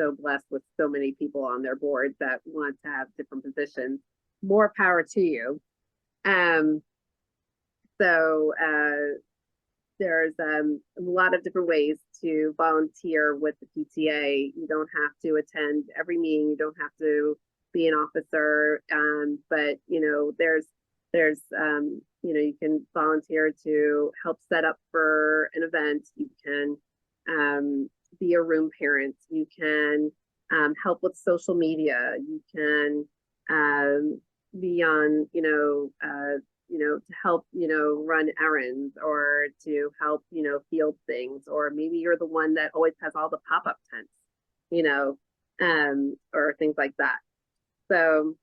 so blessed with so many people on their board that want to have different positions. More power to you. So there's a lot of different ways to volunteer with the PTA. You don't have to attend every meeting. You don't have to be an officer. But you can volunteer to help set up for an event. You can be a room parent. You can help with social media. You can be on, to help, run errands or to help, field things, or maybe you're the one that always has all the pop-up tents, or things like that. So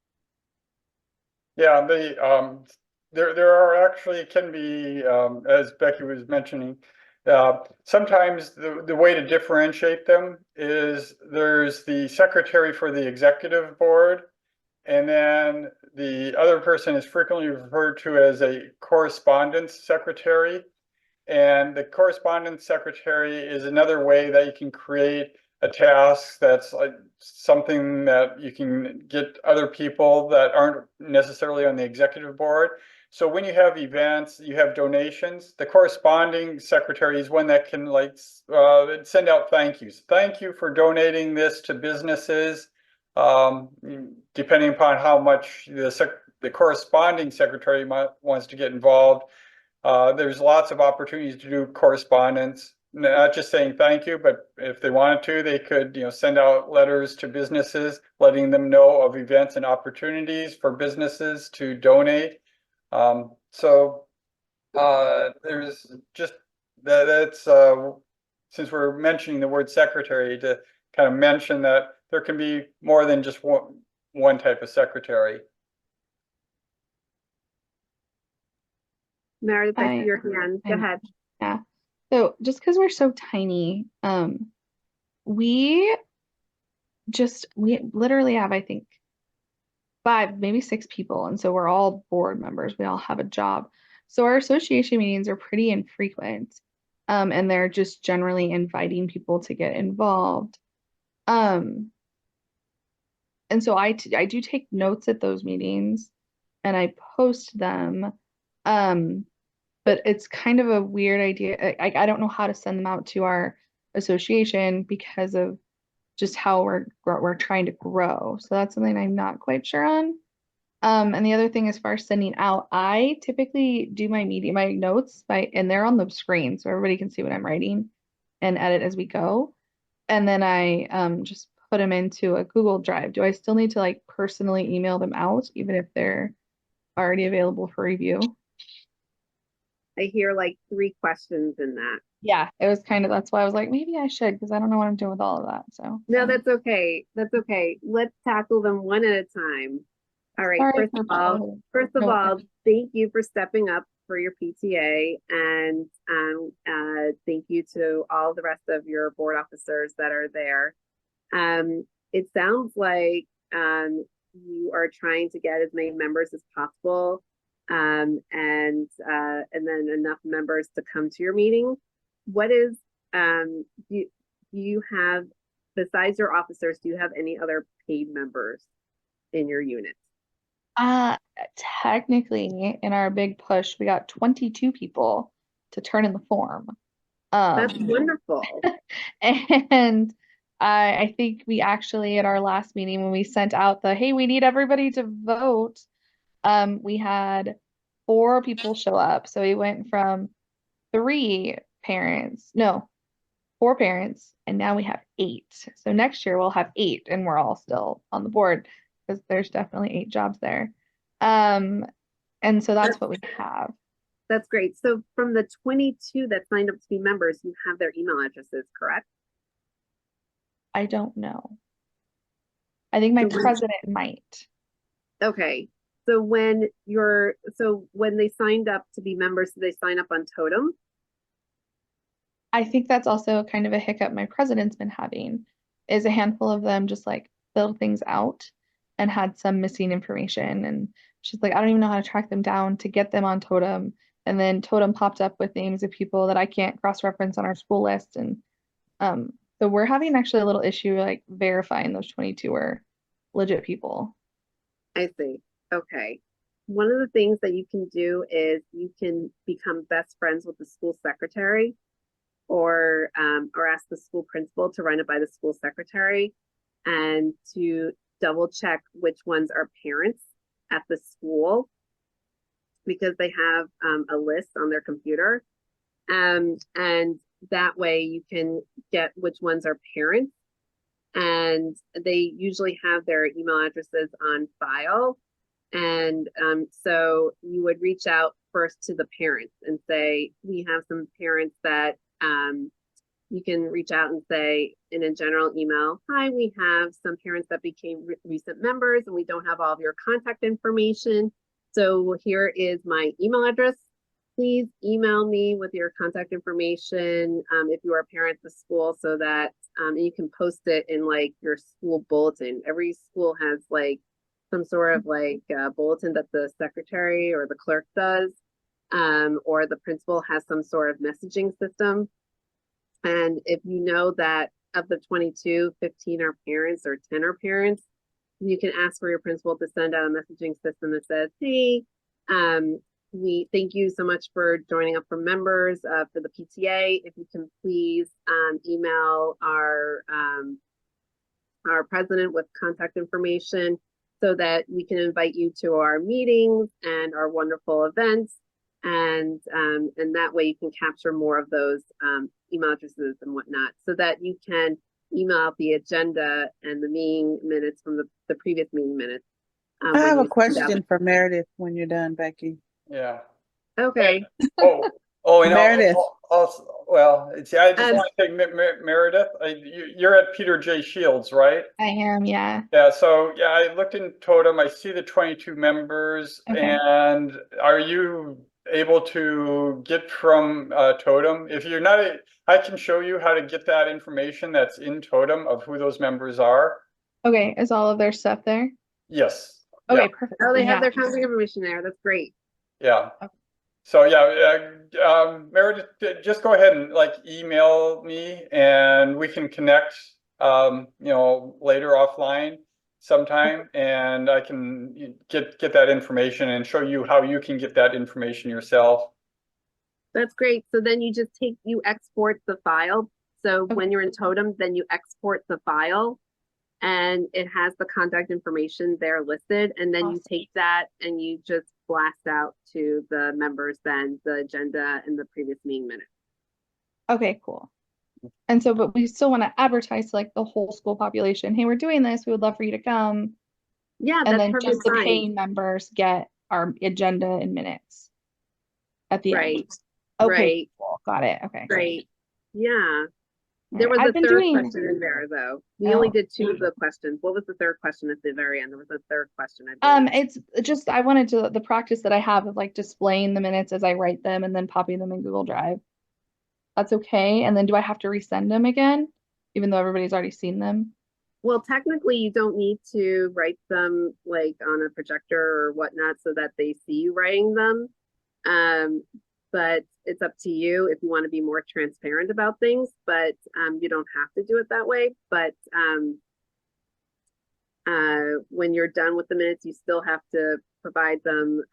yeah, there are actually can be, as Becky was mentioning, sometimes the way to differentiate them is there's the secretary for the executive board, and then the other person is frequently referred to as a correspondence secretary. And the correspondence secretary is another way that you can create a task that's like something that you can get other people that aren't necessarily on the executive board. So when you have events, you have donations, the corresponding secretary is one that can send out thank yous. Thank you for donating this to businesses. Depending upon how much the corresponding secretary wants to get involved. There's lots of opportunities to do correspondence, not just saying thank you, but if they wanted to, they could, send out letters to businesses, letting them know of events and opportunities for businesses to donate. There's just that's since we're mentioning the word secretary, to kind of mention that there can be more than just one type of secretary. Meredith, I see your hand. Go ahead. Yeah. So just because we're so tiny, we literally have, I think, 5, maybe 6 people. And so we're all board members. We all have a job. So our association meetings are pretty infrequent. And they're just generally inviting people to get involved. And so I do take notes at those meetings and I post them. But it's kind of a weird idea. I don't know how to send them out to our association because of just how we're trying to grow. So that's something I'm not quite sure on. And the other thing, as far as sending out, I typically do my notes and they're on the screen so everybody can see what I'm writing and edit as we go. And then I just put them into a Google Drive. Do I still need to personally email them out, even if they're already available for review? I hear 3 questions in that. Yeah, it was that's why I was like, maybe I should, because I don't know what I'm doing with all of that. So no, that's okay. That's okay. Let's tackle them one at a time. All right. Sorry First of all, thank you for stepping up for your PTA, and thank you to all the rest of your board officers that are there. It sounds like you are trying to get as many members as possible, and then enough members to come to your meeting. What is do you have, besides your officers, do you have any other paid members in your unit? Technically, in our big push, we got 22 people to turn in the form. That's wonderful. And I think we actually, at our last meeting, when we sent out hey, we need everybody to vote, we had 4 people show up. So we went from 4 parents, and now we have 8. So next year we'll have 8, and we're all still on the board because there's definitely 8 jobs there. And so that's what we have. That's great. So from the 22 that signed up to be members, you have their email addresses, correct? I don't know. I think my president might. Okay. So when they signed up to be members, did they sign up on Totem? I think that's also kind of a hiccup my president's been having, is a handful of them just filled things out and had some missing information. And she's like, I don't even know how to track them down to get them on Totem. And then Totem popped up with names of people that I can't cross-reference on our school list. And So we're having actually a little issue like verifying those 22 are legit people. I see. Okay. One of the things that you can do is you can become best friends with the school secretary or ask the school principal to run it by the school secretary and to double check which ones are parents at the school because they have a list on their computer. And that way you can get which ones are parents. And they usually have their email addresses on file. And so you would reach out first to the parents and say, we have some parents that you can reach out and say in a general email, hi, we have some parents that became recent members and we don't have all of your contact information. So here is my email address. Please email me with your contact information if you are a parent at the school so that you can post it in like your school bulletin. Every school has like some sort of like bulletin that the secretary or the clerk does, or the principal has some sort of messaging system. And if you know that of the 22, 15 are parents or 10 are parents, you can ask for your principal to send out a messaging system that says, hey, we thank you so much for joining up for members for the PTA. If you can please email our president with contact information so that we can invite you to our meetings and our wonderful events. And that way you can capture more of those email addresses and whatnot so that you can email out the agenda and the meeting minutes from the previous meeting minutes. I have a question for Meredith when you're done, Becky. Yeah. Okay. And Meredith. Well, see, I just want to say, Meredith, you're at Peter J. Shields, right? I am, yeah. Yeah, so yeah, I looked in Totem, I see the 22 members, Okay. and are you able to get from Totem? If you're not, I can show you how to get that information that's in Totem of who those members are. Okay, is all of their stuff there? Yes. Okay, Yeah. perfect. Oh, they Yeah. have their contact information there. That's great. Yeah. Okay. So yeah, Meredith, just go ahead and like email me and we can connect, later offline sometime, and I can get that information and show you how you can get that information yourself. That's great. So then you export the file. So when you're in Totem, then you export the file and it has the contact information there listed. And then you take that and you just blast out to the members then the agenda and the previous meeting minutes. Okay, cool. And so, but we still want to advertise to like the whole school population. Hey, we're doing this. We would love for you to come. Yeah, And that's then perfectly just the fine. paying members get our agenda and minutes at the Right. end. Okay, Right. cool. Got it. Okay. Great. Yeah. All There right. was I've a been third doing question in there though. We only Oh. did 2 of the questions. What was the third question at the very end? There was a third question. I believe. It's just I wanted to the practice that I have of like displaying the minutes as I write them and then popping them in Google Drive. That's okay. And then do I have to resend them again, even though everybody's already seen them? Well, technically you don't need to write them like on a projector or whatnot so that they see you writing them. But it's up to you if you want to be more transparent about things, but you don't have to do it that way. But when you're done with the minutes, you still have to provide them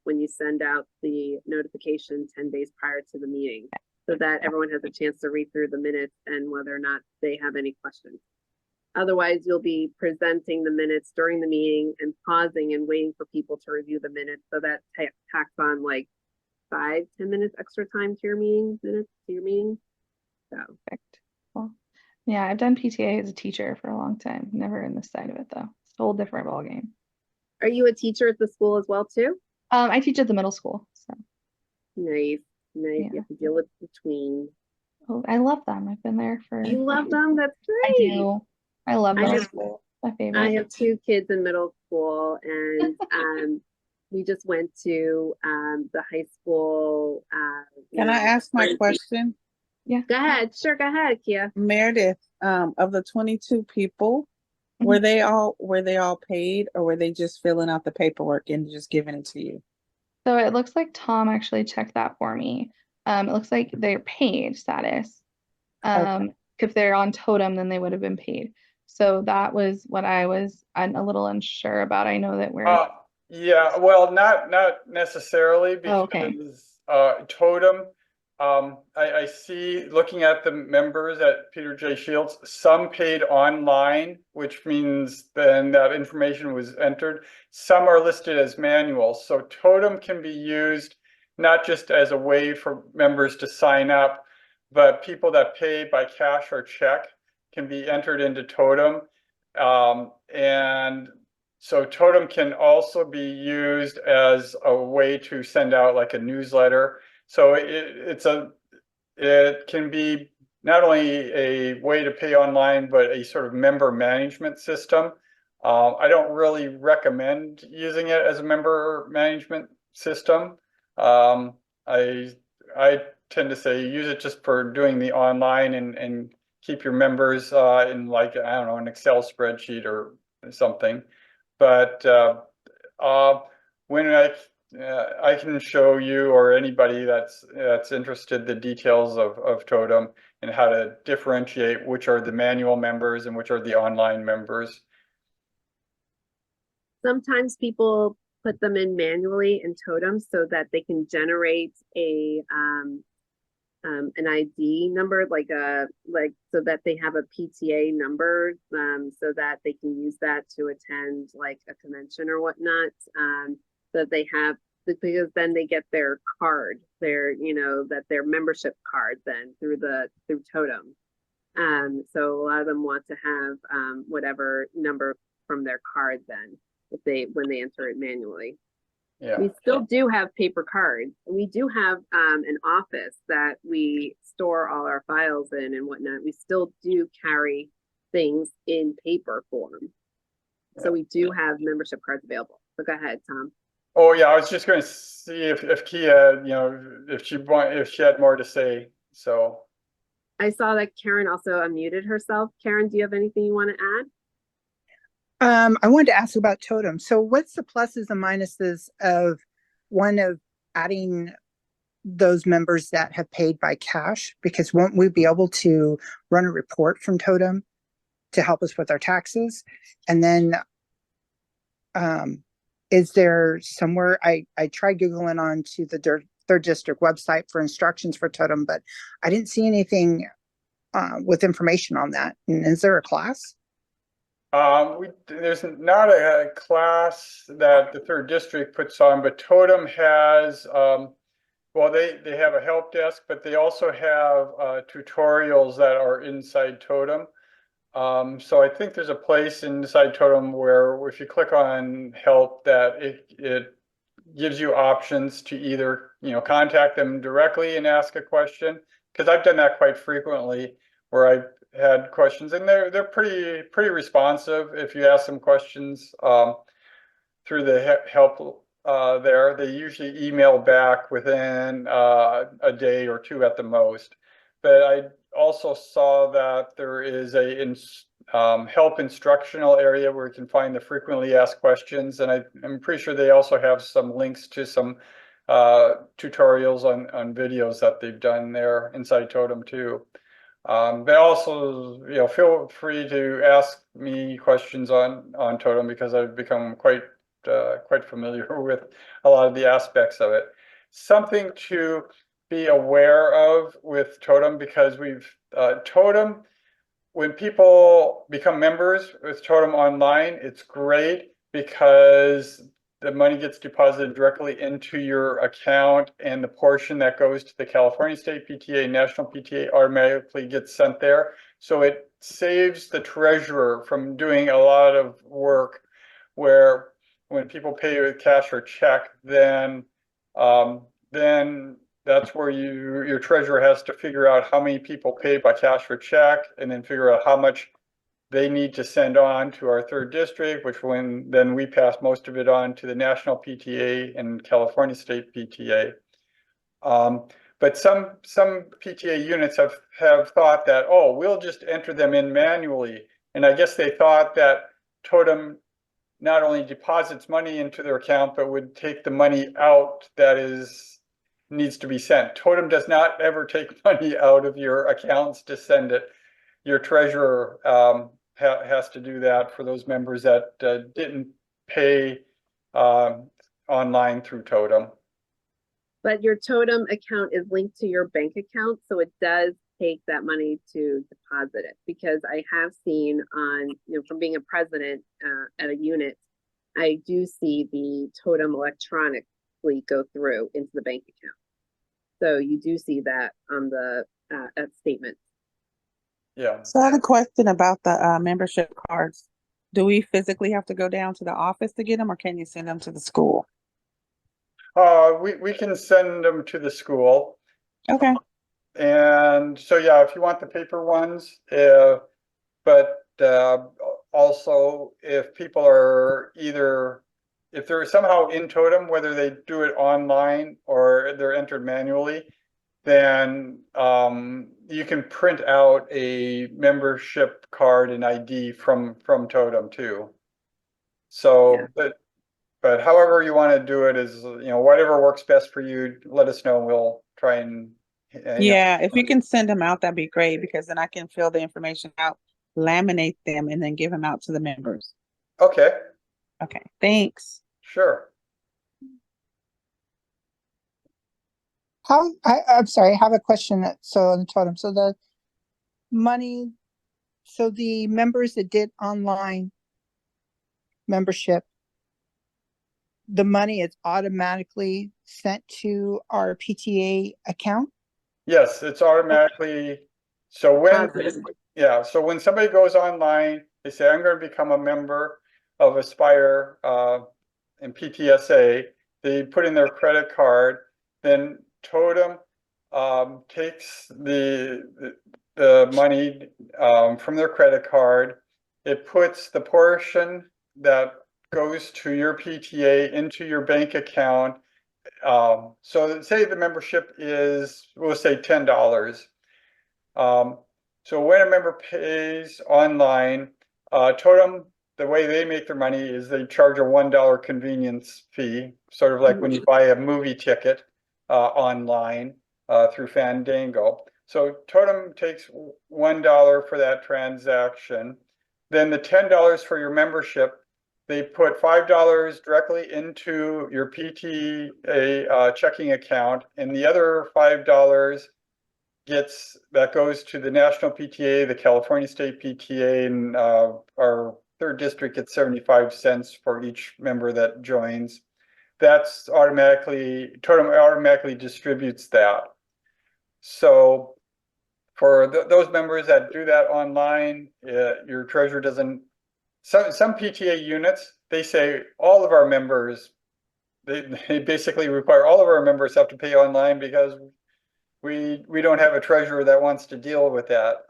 when you send out the notification 10 days prior to the meeting so that everyone has a chance to read through the minutes and whether or not they have any questions. Otherwise, you'll be presenting the minutes during the meeting and pausing and waiting for people to review the minutes. So that tacks on like 5-10 minutes extra time to your meeting minutes to your meeting. So Perfect. Well, yeah, I've done PTA as a teacher for a long time. Never in this side of it though. It's a whole different ballgame. are you a teacher at the school as well too? I teach at the middle school, so Nice. Yeah. You have to deal with the tweens. I love them. I've been there for You love them? That's I great. do. I love I middle have- school. My favorite. I have 2 kids in middle school and we just went to the high school. Can I ask my question? Yeah. Go ahead. Sure, go ahead, Kia. Meredith, of the 22 people, were they all paid, or were they just filling out the paperwork and just giving it to you? So it looks like Tom actually checked that for me. It looks like they're paid status. Okay. if they're on Totem, then they would have been paid. So that was what I was a little unsure about. I know that we're Yeah, well, not necessarily Oh, okay. because Totem, I see looking at the members at Peter J. Shields, some paid online, which means then that information was entered. Some are listed as manual. So Totem can be used not just as a way for members to sign up, but people that pay by cash or check can be entered into Totem. And so Totem can also be used as a way to send out like a newsletter. So it can be not only a way to pay online, but a sort of member management system. I don't really recommend using it as a member management system. I tend to say use it just for doing the online and keep your members in like, I don't know, an Excel spreadsheet or something. But when I can show you or anybody that's interested the details of Totem and how to differentiate which are the manual members and which are the online members. Sometimes people put them in manually in Totem so that they can generate an ID number, like so that they have a PTA number, so that they can use that to attend like a convention or whatnot. So that they have, because then they get their card, their their membership card then through Totem. So a lot of them want to have whatever number from their card then when they enter it manually. Yeah. We still do have paper cards. We do have an office that we store all our files in and whatnot. We still do carry things in paper form. So we do have membership cards available. So go ahead, Tom. Oh yeah, I was just going to see if Kia, if she had more to say. So I saw that Karen also unmuted herself. Karen, do you have anything you want to add? I wanted to ask about Totem. So what's the pluses and minuses of adding those members that have paid by cash? Because won't we be able to run a report from Totem to help us with our taxes? And then is there somewhere, I tried Googling onto the third district website for instructions for Totem, but I didn't see anything with information on that. And is there a class? There's not a class that the third district puts on, but Totem has, well, they have a help desk, but they also have tutorials that are inside Totem. So I think there's a place inside Totem where if you click on help, that it gives you options to either, contact them directly and ask a question, because I've done that quite frequently where I had questions, and they're pretty responsive if you ask them questions through the help there. They usually email back within a day or two at the most. But I also saw that there is a help instructional area where you can find the frequently asked questions, and I'm pretty sure they also have some links to some tutorials on videos that they've done there inside Totem too. But also, feel free to ask me questions on Totem, because I've become quite familiar with a lot of the aspects of it. Something to be aware of with Totem, because Totem, when people become members with Totem online, it's great because the money gets deposited directly into your account, and the portion that goes to the California State PTA, National PTA automatically gets sent there. So it saves the treasurer from doing a lot of work where when people pay with cash or check, then that's where your treasurer has to figure out how many people pay by cash or check, and then figure out how much they need to send on to our third district, which then we pass most of it on to the National PTA and California State PTA. But some PTA units have thought that, oh, we'll just enter them in manually. And I guess they thought that Totem not only deposits money into their account, but would take the money out that needs to be sent. Totem does not ever take money out of your accounts to send it. your treasurer has to do that for those members that didn't pay online through Totem. But your Totem account is linked to your bank account, so it does take that money to deposit it. Because I have seen on, from being a president at a unit, I do see the Totem electronically go through into the bank account. So you do see that on the statement. Yeah. So I had a question about the membership cards. Do we physically have to go down to the office to get them, or can you send them to the school? We can send them to the school. Okay. And so, yeah, if you want the paper ones, but also if people are if they're somehow in Totem, whether they do it online or they're entered manually, then you can print out a membership card and ID from Totem too. So, Yeah. but however you want to do it is, whatever works best for you, let us know and we'll try and Yeah, if you can send them out, that'd be great, because then I can fill the information out, laminate them, and then give them out to the members. Okay, Okay, thanks. sure. I'm sorry, I have a question on the totem. So the money, so the members that did online membership, the money is automatically sent to our PTA account? Yes, it's automatically, so so when somebody goes online, they say, I'm going to become a member of Aspire and PTSA, they put in their credit card, then Totem takes the money from their credit card, it puts the portion that goes to your PTA into your bank account. So say the membership is, we'll say $10. So when a member pays online, Totem, the way they make their money is they charge a $1 convenience fee, sort of like when you buy a movie ticket online through Fandango. So Totem takes $1 for that transaction. Then the $10 for your membership, they put $5 directly into your PTA checking account, and the other $5 that goes to the National PTA, the California State PTA, and our third district gets 75 cents for each member that joins. That's Totem automatically distributes that. So for those members that do that online, your treasurer doesn't. Some PTA units, they say all of our members, they basically require all of our members have to pay online because we don't have a treasurer that wants to deal with that.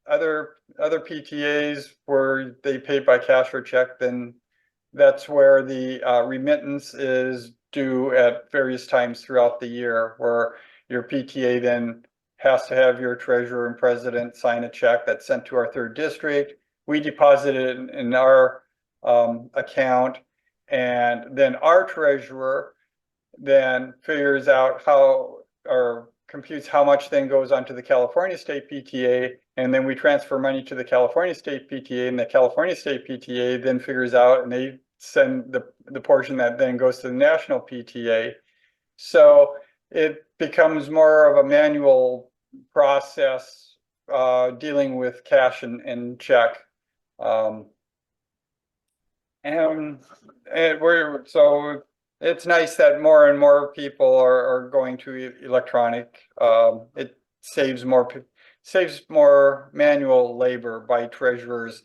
Other PTAs where they pay by cash or check, then that's where the remittance is due at various times throughout the year, where your PTA then has to have your treasurer and president sign a check that's sent to our third district. We deposit it in our account, and then our treasurer then figures out how, or computes how much then goes onto the California State PTA, and then we transfer money to the California State PTA, and the California State PTA then figures out, and they send the portion that then goes to the National PTA. So it becomes more of a manual process dealing with cash and check. And so it's nice that more and more people are going to electronic. It saves more manual labor by treasurers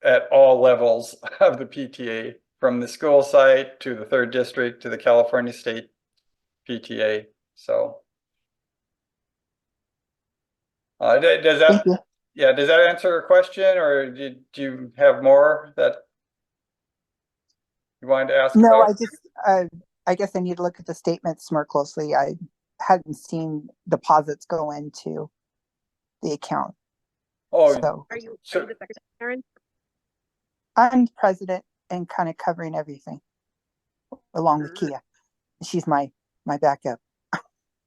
at all levels of the PTA, from the school site to the third district to the California State PTA. So does that, yeah, does that answer your question, or do you have more that you wanted to ask No, about? I guess I need to look at the statements more closely. I hadn't seen deposits go into the account. Oh, so Are you the secretary, Karen? I'm president and kind of covering everything along with Kia. She's my backup.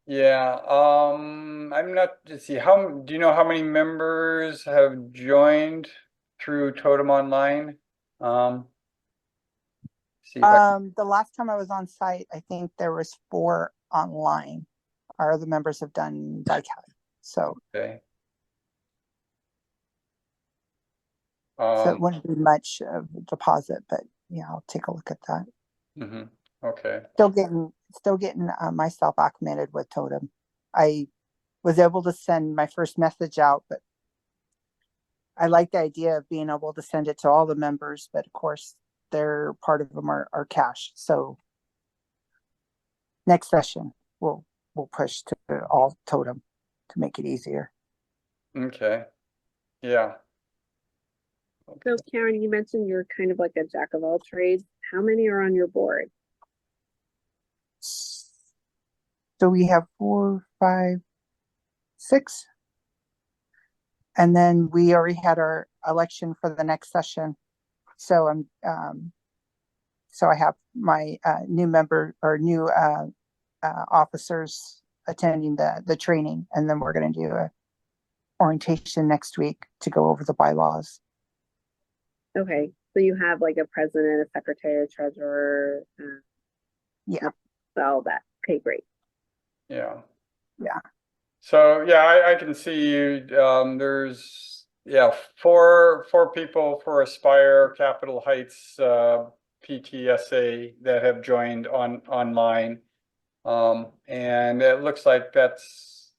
Yeah, I'm not, let's see, do you know how many members have joined through Totem Online? See if I, The last time I was on site, I think there was 4 online. Our other members have done by Cali. So, okay. so it wouldn't be much of a deposit, but yeah, I'll take a look at that. Mhm, okay, Still getting myself acclimated with Totem. I was able to send my first message out, but I like the idea of being able to send it to all the members, but of course, they're part of them are cash. So next session, we'll push to all Totem to make it easier. okay, yeah. So Karen, you mentioned you're kind of like a jack of all trades. How many are on your board? So we have 4, 5, 6. And then we already had our election for the next session. So so I have my new member or new officers attending the training, and then we're going to do a orientation next week to go over the bylaws. Okay, so you have like a president, a secretary, a treasurer, Yeah, all that. Okay, great. Yeah. yeah. So yeah, I can see you, there's, yeah, four people for Aspire Capitol Heights, PTSA that have joined online. And it looks like that's,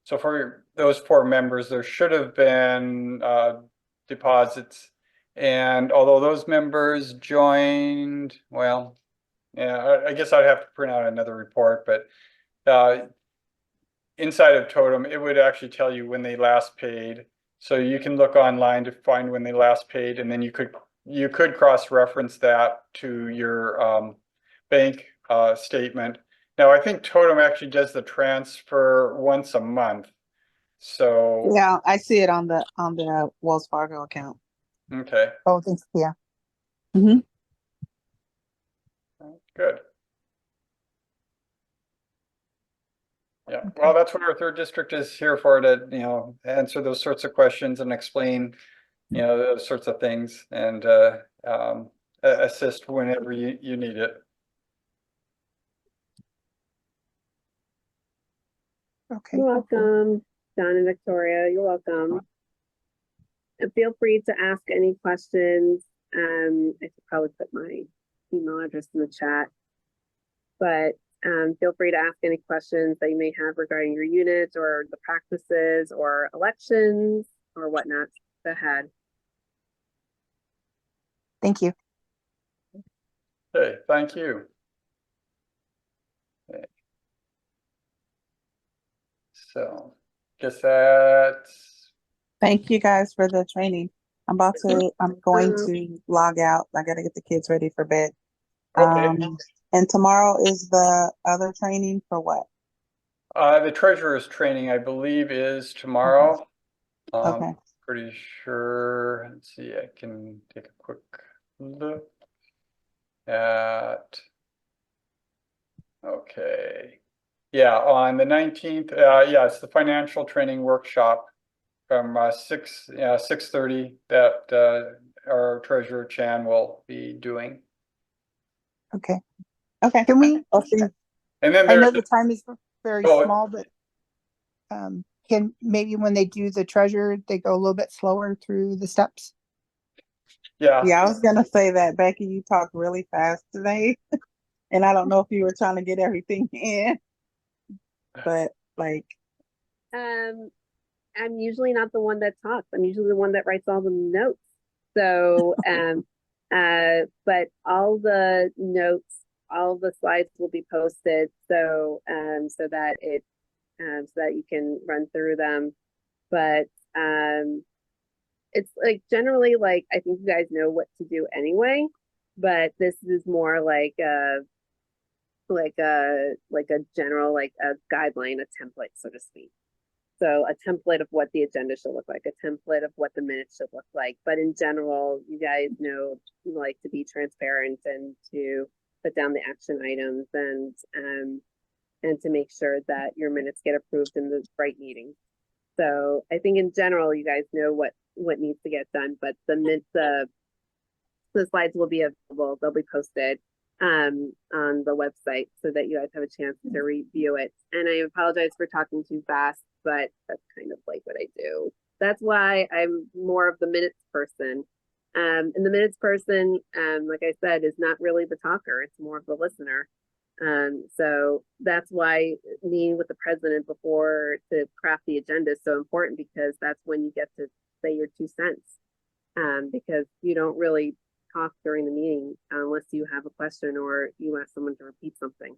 so for those 4 members, there should have been, deposits. And although those members joined, well, yeah, I guess I'd have to print out another report, but, inside of Totem, it would actually tell you when they last paid. So you can look online to find when they last paid, and then you could cross-reference that to your bank statement. Now, I think Totem actually does the transfer once a month. So, Yeah, I see it on the Wells Fargo account. okay, Oh, thanks. Yeah. Mm-hmm. good. Yeah, well, that's what our 3rd district is here for, to, answer those sorts of questions and explain, those sorts of things, and assist whenever you need it. Okay. You're welcome, Don and Victoria. You're welcome. And feel free to ask any questions. I should probably put my email address in the chat, but feel free to ask any questions that you may have regarding your unit or the practices or elections or whatnot. Go ahead. Thank you. Okay, thank you. Okay. So, guess that's, Thank you guys for the training. I'm going to log out. I gotta get the kids ready for bed. okay. And tomorrow is the other training for what? The treasurer's training, I believe, is tomorrow. Okay. Pretty sure. Let's see, I can take a quick look at. Okay. Yeah, on the 19th, yeah, it's the financial training workshop from 6:30 that our treasurer Chan will be doing. Okay. Okay. Can we? I'll see. And then I know there's, the time is very Oh. small, but can maybe when they do the treasure, they go a little bit slower through the steps? yeah, Yeah, I was gonna say that, Becky, you talked really fast today. And I don't know if you were trying to get everything in, but like, I'm usually not the one that talks. I'm usually the one that writes all the notes. So, but all the notes, all the slides will be posted. So, so that you can run through them. But, it's like generally like, I think you guys know what to do anyway, but this is more like a general, like a guideline, a template, so to speak. So a template of what the agenda should look like, a template of what the minutes should look like. But in general, you guys know, like, to be transparent and to put down the action items. And and to make sure that your minutes get approved in the right meeting. So I think in general, you guys know what needs to get done, but the slides will be available. They'll be posted on the website so that you guys have a chance to review it. And I apologize for talking too fast, but that's kind of like what I do. That's why I'm more of the minutes person. And the minutes person, like I said, is not really the talker. It's more of the listener. So that's why meeting with the president before to craft the agenda is so important, because that's when you get to say your 2 cents. Because you don't really talk during the meeting unless you have a question or you ask someone to repeat something.